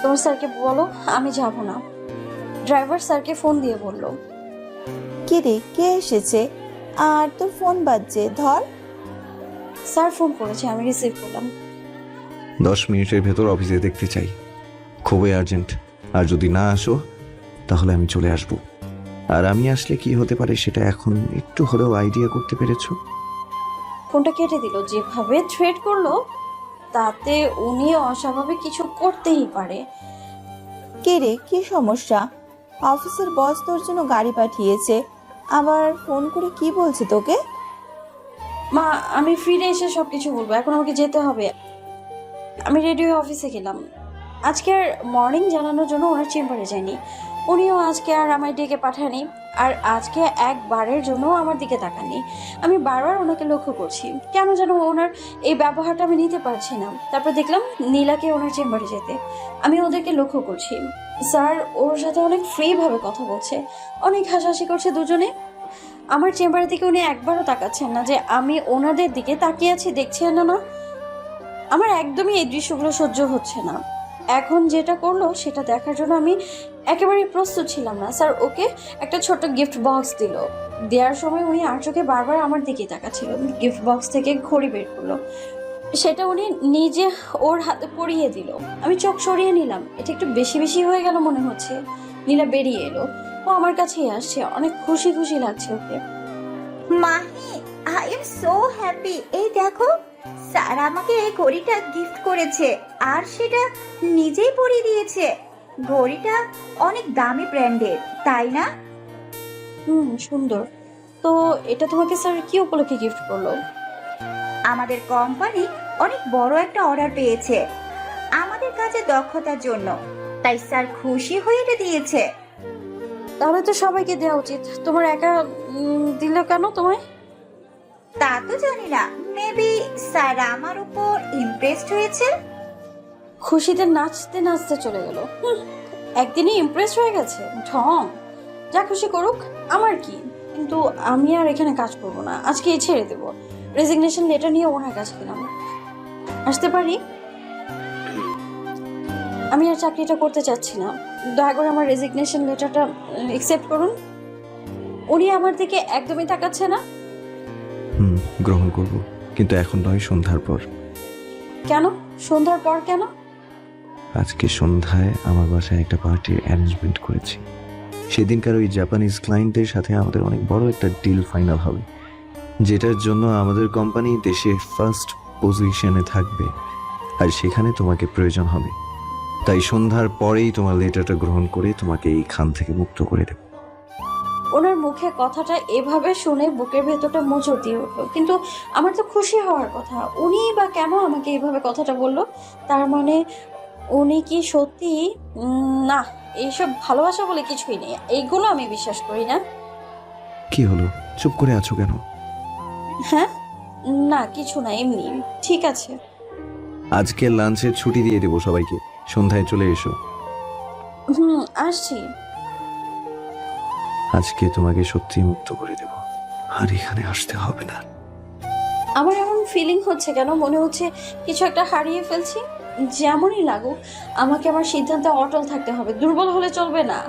তোমার স্যারকে বলো আমি যাব না। ড্রাইভার স্যারকে ফোন দিয়ে বলল। কে রে, কে এসেছে? আর তোর ফোন বাজছে, ধর। স্যার ফোন করেছে, আমি রিসিভ করলাম। 10 মিনিটের ভেতর অফিসে দেখতে চাই, খুবই আর্জেন্ট। আর যদি না আসো তাহলে আমি চলে আসব। আর আমি আসলে কি হতে পারে সেটা এখন একটু হলেও আইডিয়া করতে পেরেছো? ফোনটা কেটে দিল। যেভাবে থ্রেট করলো, তাতে উনি অস্বাভাবিক কিছু করতেই পারে। কে রে, কি সমস্যা? অফিসের বস তোর জন্য গাড়ি পাঠিয়েছে, আবার ফোন করে কি বলছে তোকে? মা, আমি ফিরে এসে সবকিছু বলবো, এখন আমাকে যেতে হবে। আমি রেডি হয়ে অফিসে গেলাম। আজকে আর মর্নিং জানানোর জন্য ওনার চেম্বারে যায়নি। উনিও আজকে আর আমায় ডেকে পাঠায়নি। আর আজকে একবারের জন্য আমার দিকে তাকাননি। আমি বারবার ওনাকে লক্ষ্য করছি, কেন যেন ওনার এই ব্যবহারটা আমি নিতে পারছি না। তারপর দেখলাম নীলাকে ওনার চেম্বারে যেতে। আমি ওদেরকে লক্ষ্য করছি। স্যার ওর সাথে অনেক ফ্রিভাবে কথা বলছে, অনেক হাসাহাসি করছে দুজনে। আমার চেম্বারের দিকে উনি একবারও তাকাচ্ছেন না যে আমি ওনাদের দিকে তাকিয়ে আছি, দেখছেন না? না, আমার একদমই এই দৃশ্যগুলো সহ্য হচ্ছে না। এখন যেটা করলো সেটা দেখার জন্য আমি একেবারেই প্রস্তুত ছিলাম না। স্যার ওকে একটা ছোট্ট গিফট বক্স দিল। দেওয়ার সময় উনি আর চোখে বারবার আমার দিকেই তাকাচ্ছিল। গিফট বক্স থেকে ঘড়ি বের করলো, সেটা উনি নিজে ওর হাতে পরিয়ে দিল। আমি চোখ সরিয়ে নিলাম, এটা একটু বেশি বেশি হয়ে গেল মনে হচ্ছে। নীলা বেরিয়ে এলো, ও আমার কাছেই আসছে, অনেক খুশি খুশি লাগছে ওকে। Mahi, I am so happy. এই দেখো, স্যার আমাকে এই ঘড়িটা গিফট করেছে, আর সেটা নিজেই পরিয়ে দিয়েছে। ঘড়িটা অনেক দামি ব্র্যান্ডের, তাই না? সুন্দর। তো এটা তোমাকে স্যার কি উপলক্ষে গিফট করলো? আমাদের কোম্পানি অনেক বড় একটা অর্ডার পেয়েছে আমাদের কাজে দক্ষতার জন্য, তাই স্যার খুশি হয়ে এটা দিয়েছে। তাহলে তো সবাইকে দেওয়া উচিত, তোমার একা দিল কেন তোমায়? তা তো জানি না, মেবি স্যার আমার উপর ইমপ্রেসড হয়েছে। খুশিতে নাচতে নাচতে চলে গেল। একদিনই ইমপ্রেস হয়ে গেছে, ঢং। যা খুশি করুক, আমার কি। কিন্তু আমি আর এখানে কাজ করব না, আজকেই ছেড়ে দেবো। রেজিগনেশন লেটার নিয়ে ওনার কাছে গেলাম। আসতে পারি? আমি আর চাকরিটা করতে চাচ্ছি না, দয়া করে আমার রেজিগনেশন লেটারটা অ্যাকসেপ্ট করুন। উনি আমার দিকে একদমই তাকাচ্ছে না। গ্রহণ করব, কিন্তু এখন নয়, সন্ধ্যার পর। কেন সন্ধ্যার পর? কেন? আজকে সন্ধ্যায় আমার বাসায় একটা পার্টির অ্যারেঞ্জমেন্ট করেছি। সেদিনকার ওই জাপানিজ ক্লায়েন্টের সাথে আমাদের অনেক বড় একটা ডিল ফাইনাল হবে, যেটার জন্য আমাদের কোম্পানি দেশে ফার্স্ট পজিশনে থাকবে। আর সেখানে তোমাকে প্রয়োজন হবে। তাই সন্ধ্যার পরেই তোমার লেটারটা গ্রহণ করে তোমাকে এই খান থেকে মুক্ত করে দেব। ওনার মুখে কথাটা এভাবে শুনে বুকের ভেতরটা মোচড় দিয়ে উঠলো। কিন্তু আমার তো খুশি হওয়ার কথা, উনি বা কেন আমাকে এইভাবে কথাটা বললো? তার মানে উনি কি সত্যি? না, এইসব ভালোবাসা বলে কিছুই নেই, এইগুলো আমি বিশ্বাস করি না। কি হলো, চুপ করে আছো কেন? হ্যাঁ, না কিছু না, এমনি। ঠিক আছে। আজকে লাঞ্চের ছুটি দিয়ে দেবো সবাইকে, সন্ধ্যায় চলে এসো। আসছি। আজকে তোমাকে সত্যি মুক্ত করে দেব, আর এখানে আসতে হবে না। আমার এমন ফিলিং হচ্ছে কেন, মনে হচ্ছে কিছু একটা হারিয়ে ফেলছি। যেমনই লাগুক, আমাকে আমার সিদ্ধান্তে অটল থাকতে হবে, দুর্বল হলে চলবে না।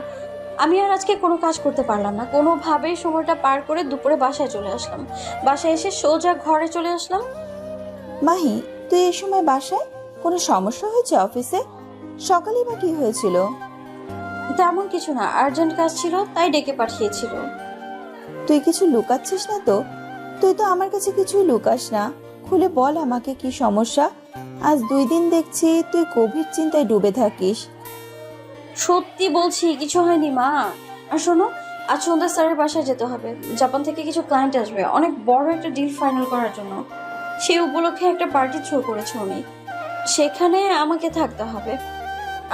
আমি আর আজকে কোনো কাজ করতে পারলাম না, কোনোভাবেই সময়টা পার করে দুপুরে বাসায় চলে আসলাম। বাসায় এসে সোজা ঘরে চলে আসলাম। মাহি, তুই এই সময় বাসায়? কোনো সমস্যা হয়েছে অফিসে? সকালে বা কি হয়েছিল? তেমন কিছু না, আর্জেন্ট কাজ ছিল তাই ডেকে পাঠিয়েছিল। তুই কিছু লুকাচ্ছিস না তো? তুই তো আমার কাছে কিছুই লুকাস না, খুলে বল আমাকে কি সমস্যা। আজ 2 দিন দেখছি তুই গভীর চিন্তায় ডুবে থাকিস। সত্যি বলছি, কিছু হয়নি মা। আর শোনো, আজ সন্ধ্যা স্যারের বাসায় যেতে হবে। জাপান থেকে কিছু ক্লায়েন্ট আসবে, অনেক বড় একটা ডিল ফাইনাল করার জন্য। সেই উপলক্ষে একটা পার্টি থ্রো করেছে উনি, সেখানে আমাকে থাকতে হবে।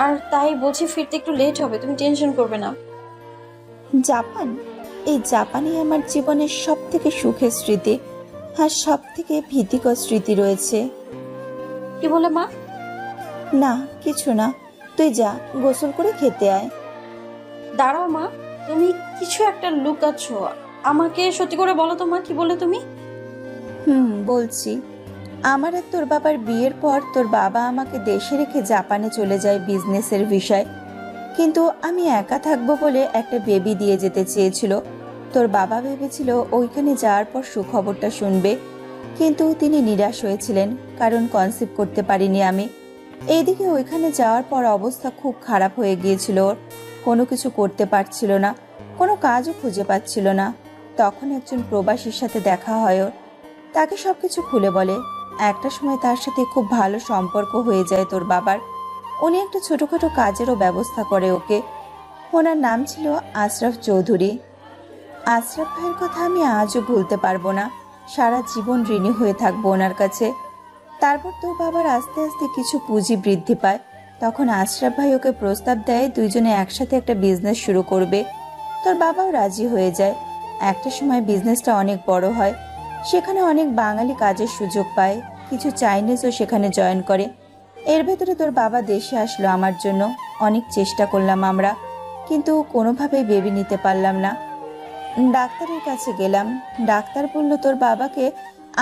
আর তাই বলছি ফিরতে একটু লেট হবে, তুমি টেনশন করবে না। জাপান? এই জাপানই আমার জীবনের সব থেকে সুখের স্মৃতি, আর সব থেকে ভীতিকর স্মৃতি রয়েছে। কি বলে মা? না কিছু না, তুই যা, গোসল করে খেতে আয়। দাঁড়াও মা, তুমি কিছু একটা লুকাচ্ছ, আমাকে সত্যি করে বলো তো মা, কি বলে তুমি? বলছি। আমার আর তোর বাবার বিয়ের পর তোর বাবা আমাকে দেশে রেখে জাপানে চলে যায় বিজনেসের ভিসায়, কিন্তু আমি একা থাকবো বলে একটা বেবি দিয়ে যেতে চেয়েছিল। তোর বাবা ভেবেছিল ওইখানে যাওয়ার পর সুখবরটা শুনবে, কিন্তু তিনি নিরাশ হয়েছিলেন, কারণ কনসিভ করতে পারিনি আমি। এইদিকে ওইখানে যাওয়ার পর অবস্থা খুব খারাপ হয়ে গিয়েছিল ওর, কোনো কিছু করতে পারছিল না, কোনো কাজও খুঁজে পাচ্ছিল না। তখন একজন প্রবাসীর সাথে দেখা হয় ওর, তাকে সব কিছু খুলে বলে। একটা সময় তার সাথে খুব ভালো সম্পর্ক হয়ে যায় তোর বাবার। উনি একটা ছোটোখাটো কাজেরও ব্যবস্থা করে ওকে। ওনার নাম ছিল আশরাফ চৌধুরী। আশরাফ ভাইয়ের কথা আমি আজও ভুলতে পারবো না, সারা জীবন ঋণী হয়ে থাকবো ওনার কাছে। তারপর তোর বাবার আস্তে আস্তে কিছু পুঁজি বৃদ্ধি পায়, তখন আশরাফ ভাই ওকে প্রস্তাব দেয় দুইজনে একসাথে একটা বিজনেস শুরু করবে। তোর বাবাও রাজি হয়ে যায়। একটা সময় বিজনেসটা অনেক বড় হয়, সেখানে অনেক বাঙালি কাজের সুযোগ পায়, কিছু চাইনিজও সেখানে জয়েন করে। এর ভেতরে তোর বাবা দেশে আসলো আমার জন্য। অনেক চেষ্টা করলাম আমরা, কিন্তু কোনোভাবেই বেবি নিতে পারলাম না। ডাক্তারের কাছে গেলাম, ডাক্তার বলল তোর বাবাকে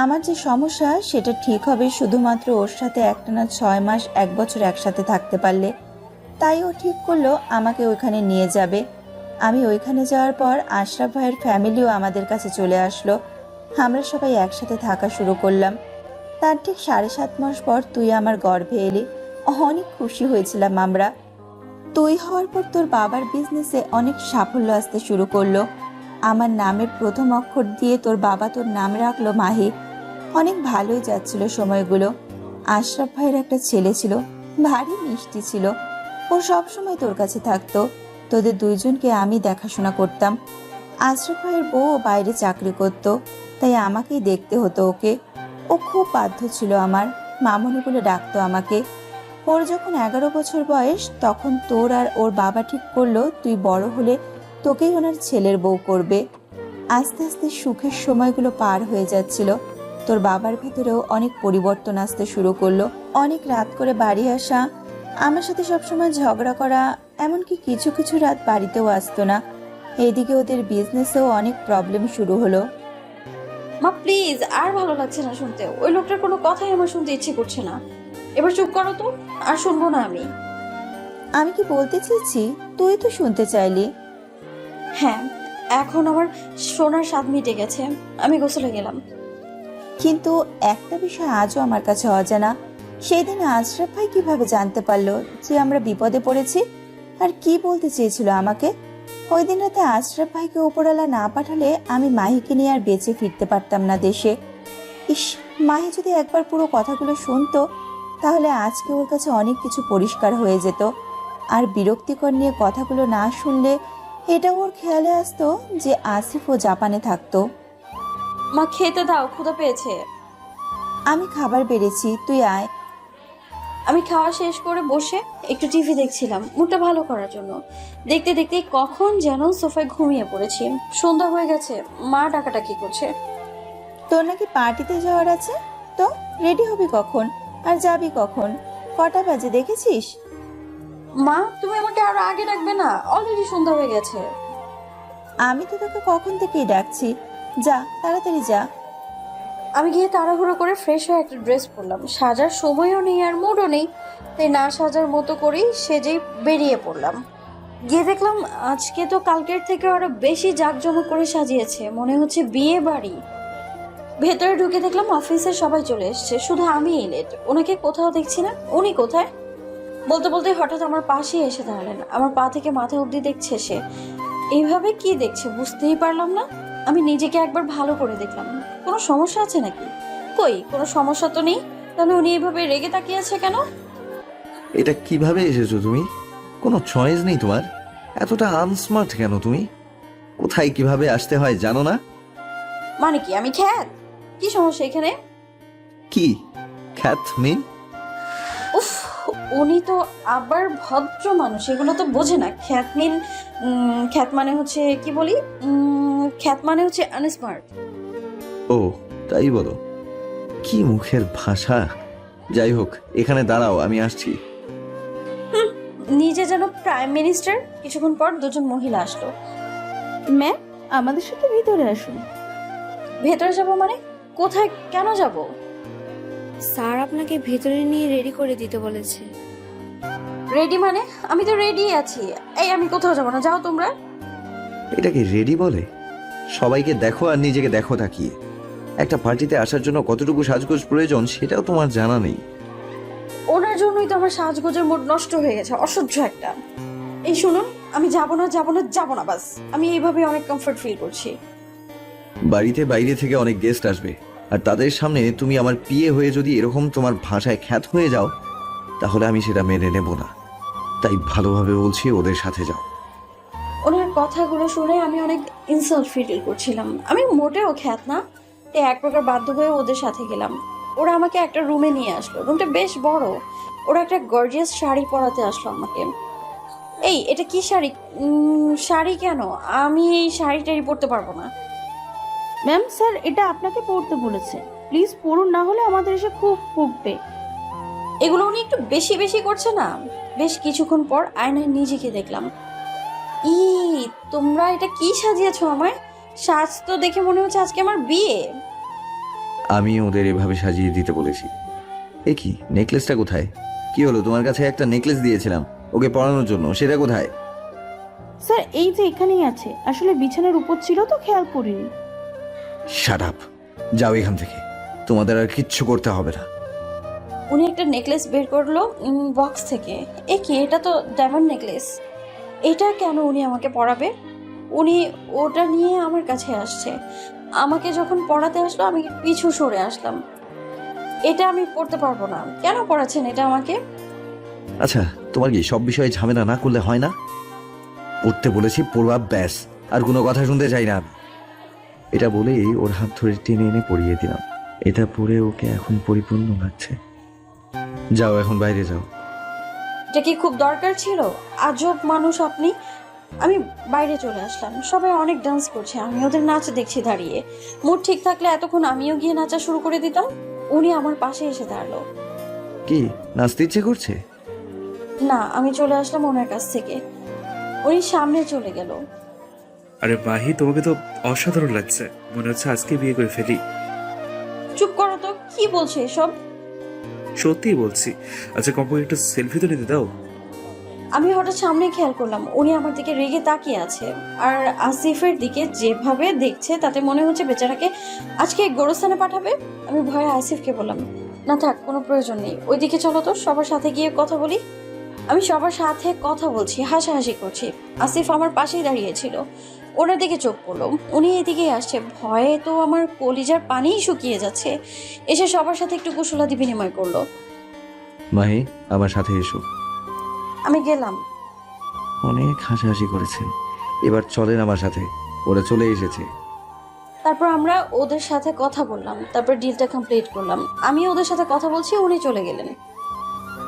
আমার যে সমস্যা সেটা ঠিক হবে শুধুমাত্র ওর সাথে একটানা 6 মাস 1 বছর একসাথে থাকতে পারলে। তাই ও ঠিক করলো আমাকে ওইখানে নিয়ে যাবে। আমি ওইখানে যাওয়ার পর আশরাফ ভাইয়ের ফ্যামিলিও আমাদের কাছে চলে আসলো। আমরা সবাই একসাথে থাকা শুরু করলাম। তার ঠিক 7.5 মাস পর তুই আমার গর্ভে এলি। অনেক খুশি হয়েছিলাম আমরা। তুই হওয়ার পর তোর বাবার বিজনেসে অনেক সাফল্য আসতে শুরু করলো। আমার নামের প্রথম অক্ষর দিয়ে তোর বাবা তোর নাম রাখলো মাহি। অনেক ভালোই যাচ্ছিল সময়গুলো। আশরাফ ভাইয়ের একটা ছেলে ছিল, ভারী মিষ্টি ছিল। ও সব সময় তোর কাছে থাকতো। তোদের দুইজনকে আমি দেখাশোনা করতাম। আশরাফ ভাইয়ের বউ বাইরে চাকরি করত, তাই আমাকেই দেখতে হতো ওকে। ও খুব বাধ্য ছিল আমার, মামনি বলে ডাকতো আমাকে। ওর যখন 11 বছর বয়স, তখন তোর আর ওর বাবা ঠিক করলো তুই বড় হলে তোকেই ওনার ছেলের বউ করবে। আস্তে আস্তে সুখের সময়গুলো পার হয়ে যাচ্ছিল। তোর বাবার ভেতরেও অনেক পরিবর্তন আসতে শুরু করলো। অনেক রাত করে বাড়ি আসা, আমার সাথে সবসময় ঝগড়া করা, এমনকি কিছু কিছু রাত বাড়িতেও আসতো না। এইদিকে ওদের বিজনেসেও অনেক প্রবলেম শুরু হলো। মা প্লিজ, আর ভালো লাগছে না শুনতে। ওই লোকটার কোনো কথাই আমার শুনতে ইচ্ছে করছে না। এবার চুপ করো তো, আর শুনবো না আমি। আমি কি বলতে চেয়েছি তুই তো শুনতে চাইলি। হ্যাঁ, এখন আমার শোনার স্বাদ মিটে গেছে। আমি গোসলে গেলাম। কিন্তু একটা বিষয় আজও আমার কাছে অজানা। সেই দিন আশরাফ ভাই কিভাবে জানতে পারলো যে আমরা বিপদে পড়েছি, আর কি বলতে চেয়েছিল আমাকে? ওই দিন রাতে আশরাফ ভাইকে ওপরওয়ালা না পাঠালে আমি মাহিকে নিয়ে আর বেঁচে ফিরতে পারতাম না দেশে। ইস, মাহি যদি একবার পুরো কথাগুলো শুনতো, তাহলে আজকে ওর কাছে অনেক কিছু পরিষ্কার হয়ে যেত। আর বিরক্তিকর নিয়ে কথাগুলো না শুনলে এটা ওর খেয়ালে আসতো যে আসিফও জাপানে থাকতো। মা খেতে দাও, ক্ষুধা পেয়েছে। আমি খাবার বেড়েছি, তুই আয়। আমি খাওয়া শেষ করে বসে একটু টিভি দেখছিলাম, মুডটা ভালো করার জন্য। দেখতে দেখতে কখন যেন সোফায় ঘুমিয়ে পড়েছি। সন্ধ্যা হয়ে গেছে, মা ডাকাডাকি করছে। তোর নাকি পার্টিতে যাওয়ার আছে, তো রেডি হবি কখন আর যাবি কখন? কটা বাজে দেখেছিস? মা, তুমি আমাকে আরো আগে ডাকবে না? অলরেডি সন্ধ্যা হয়ে গেছে। আমি তো তোকে কখন থেকেই ডাকছি, যা তাড়াতাড়ি যা। আমি গিয়ে তাড়াহুড়ো করে ফ্রেশ হয়ে একটা ড্রেস পরলাম। সাজার সময়ও নেই আর মুডও নেই, তাই না সাজার মতো করেই সেজেই বেরিয়ে পড়লাম। গিয়ে দেখলাম আজকে তো কালকের থেকে আরো বেশি জাঁকজমক করে সাজিয়েছে, মনে হচ্ছে বিয়ে বাড়ি। ভেতরে ঢুকে দেখলাম অফিসের সবাই চলে এসছে, শুধু আমিই লেট। ওনাকে কোথাও দেখছি না, উনি কোথায়? বলতে বলতে হঠাৎ আমার পাশে এসে দাঁড়ালেন। আমার পা থেকে মাথা অবধি দেখছে সে। এইভাবে কি দেখছে বুঝতেই পারলাম না। আমি নিজেকে একবার ভালো করে দেখলাম, কোনো সমস্যা আছে নাকি? কই, কোনো সমস্যা তো নেই, তাহলে উনি এইভাবে রেগে তাকিয়ে আছে কেন? এটা কিভাবে এসেছো তুমি? কোনো চয়েস নেই তোমার? এতটা আনস্মার্ট কেন তুমি? কোথায় কিভাবে আসতে হয় জানো না? মানে কি আমি খ্যাত? কি সমস্যা এখানে? কি খ্যাত মিন? উফ, উনি তো আবার ভদ্র মানুষ, এগুলো তো বোঝে না। খ্যাত মিন, খ্যাত মানে হচ্ছে কি বলি, খ্যাত মানে হচ্ছে আনস্মার্ট। ও তাই বলো? কি মুখের ভাষা! যাই হোক, এখানে দাঁড়াও, আমি আসছি। নিজে যেন প্রাইম মিনিস্টার। কিছুক্ষণ পর দুজন মহিলা আসলো। ম্যাম, আমাদের সাথে ভিতরে আসুন। ভেতরে যাব মানে? কোথায়, কেন যাব? স্যার আপনাকে ভেতরে নিয়ে রেডি করে দিতে বলেছে। রেডি মানে? আমি তো রেডি আছি। এই, আমি কোথাও যাব না, যাও তোমরা। এটাকে রেডি বলে? সবাইকে দেখো আর নিজেকে দেখো তাকিয়ে। একটা পার্টিতে আসার জন্য কতটুকু সাজগোজ প্রয়োজন সেটাও তোমার জানা নেই। ওনার জন্যই তো আমার সাজগোজের মুড নষ্ট হয়ে গেছে, অসহ্য একটা। এই শুনুন, আমি যাব না যাব না যাব না, বাস। আমি এইভাবে অনেক কমফর্ট ফিল করছি। বাড়িতে বাইরে থেকে অনেক গেস্ট আসবে, আর তাদের সামনে তুমি আমার পিয়ে হয়ে যদি এরকম তোমার ভাষায় খ্যাত হয়ে যাও, তাহলে আমি সেটা মেনে নেব না। তাই ভালোভাবে বলছি, ওদের সাথে যাও। ওনার কথাগুলো শুনে আমি অনেক ইনসাল্ট ফিল করছিলাম। আমি মোটেও খ্যাত না, তাই এক প্রকার বাধ্য হয়ে ওদের সাথে গেলাম। ওরা আমাকে একটা রুমে নিয়ে আসলো। রুমটা বেশ বড়। ওরা একটা গর্জিয়াস শাড়ি পরাতে আসলো আমাকে। এই, এটা কি শাড়ি? শাড়ি কেন? আমি এই শাড়িটাই পরতে পারবো না। ম্যাম, স্যার এটা আপনাকে পড়তে বলেছে, প্লিজ পড়ুন, না হলে আমাদের এসে খুব বকবে। এগুলো উনি একটু বেশি বেশি করছে না? বেশ কিছুক্ষণ পর আয়নায় নিজেকে দেখলাম। ই, তোমরা এটা কি সাজিয়েছো আমায়? সাজ তো দেখে মনে হচ্ছে আজকে আমার বিয়ে। আমি ওদের এভাবে সাজিয়ে দিতে বলেছি। এ কি, নেকলেসটা কোথায়? কি হলো, তোমার কাছে একটা নেকলেস দিয়েছিলাম ওকে পরানোর জন্য, সেটা কোথায়? স্যার এই যে এখানেই আছে, আসলে বিছানার উপর ছিল তো খেয়াল করিনি। শাট আপ, যাও এখান থেকে, তোমাদের আর কিচ্ছু করতে হবে না। উনি একটা নেকলেস বের করলো বক্স থেকে। এ কি, এটা তো ডায়মন্ড নেকলেস। এটা কেন উনি আমাকে পরাবে? উনি ওটা নিয়ে আমার কাছে আসছে। আমাকে যখন পড়াতে আসলো আমি পিছু সরে আসলাম। এটা আমি পড়তে পারবো না। কেন পড়াচ্ছেন এটা আমাকে? আচ্ছা, তোমার কি সব বিষয়ে ঝামেলা না করলে হয় না? পড়তে বলেছি, পড়বা ব্যাস, আর কোনো কথা শুনতে চাই না। এটা বলেই ওর হাত ধরে টেনে এনে পরিয়ে দিলাম। এটা পরে ওকে এখন পরিপূর্ণ লাগছে। যাও এখন বাইরে যাও। এটা কি খুব দরকার ছিল? আজব মানুষ আপনি। আমি বাইরে চলে আসলাম। সবাই অনেক ডান্স করছে, আমি ওদের নাচ দেখছি দাঁড়িয়ে। মুড ঠিক থাকলে এতক্ষণ আমিও গিয়ে নাচা শুরু করে দিতাম। উনি আমার পাশে এসে দাঁড়ালো। কি, নাচতে ইচ্ছে করছে? না, আমি চলে আসলাম ওনার কাছ থেকে। উনি সামনে চলে গেল। আরে মাহি, তোমাকে তো অসাধারণ লাগছে, মনে হচ্ছে আজকে বিয়ে করে ফেলি। চুপ করো তো, কি বলছো এসব? সত্যিই বলছি। আচ্ছা, কমপক্ষে একটা সেলফি তো নিতে দাও। আমি হঠাৎ সামনে খেয়াল করলাম উনি আমার দিকে রেগে তাকিয়ে আছে, আর আসিফের দিকে যেভাবে দেখছে তাতে মনে হচ্ছে বেচারাকে আজকে গোরস্থানে পাঠাবে। আমি ভয়ে আসিফকে বললাম, না থাক, কোনো প্রয়োজন নেই, ওইদিকে চলো তো, সবার সাথে গিয়ে কথা বলি। আমি সবার সাথে কথা বলছি, হাসাহাসি করছি। আসিফ আমার পাশেই দাঁড়িয়েছিল। ওনার দিকে চোখ পড়লো, উনি এদিকেই আসছে। ভয়ে তো আমার কলিজার পানিই শুকিয়ে যাচ্ছে। এসে সবার সাথে একটু কুশলাদি বিনিময় করলো। মাহি, আমার সাথে এসো। আমি গেলাম। অনেক হাসাহাসি করেছেন, এবার চলেন আমার সাথে। ওরা চলে এসেছে। তারপর আমরা ওদের সাথে কথা বললাম, তারপর ডিলটা কমপ্লিট করলাম। আমি ওদের সাথে কথা বলছি, উনি চলে গেলেন।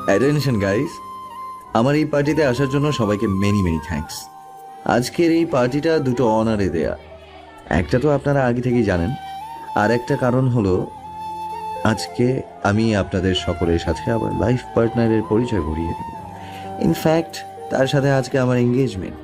অ্যাটেনশন গাইস, আমার এই পার্টিতে আসার জন্য সবাইকে মেনি মেনি থ্যাঙ্কস। আজকের এই পার্টিটা দুটো অনারে দেয়া। একটা তো আপনারা আগে থেকেই জানেন, আর একটা কারণ হলো আজকে আমি আপনাদের সকলের সাথে আমার লাইফ পার্টনারের পরিচয় করিয়ে দেব। ইনফ্যাক্ট তার সাথে আজকে আমার এঙ্গেজমেন্ট।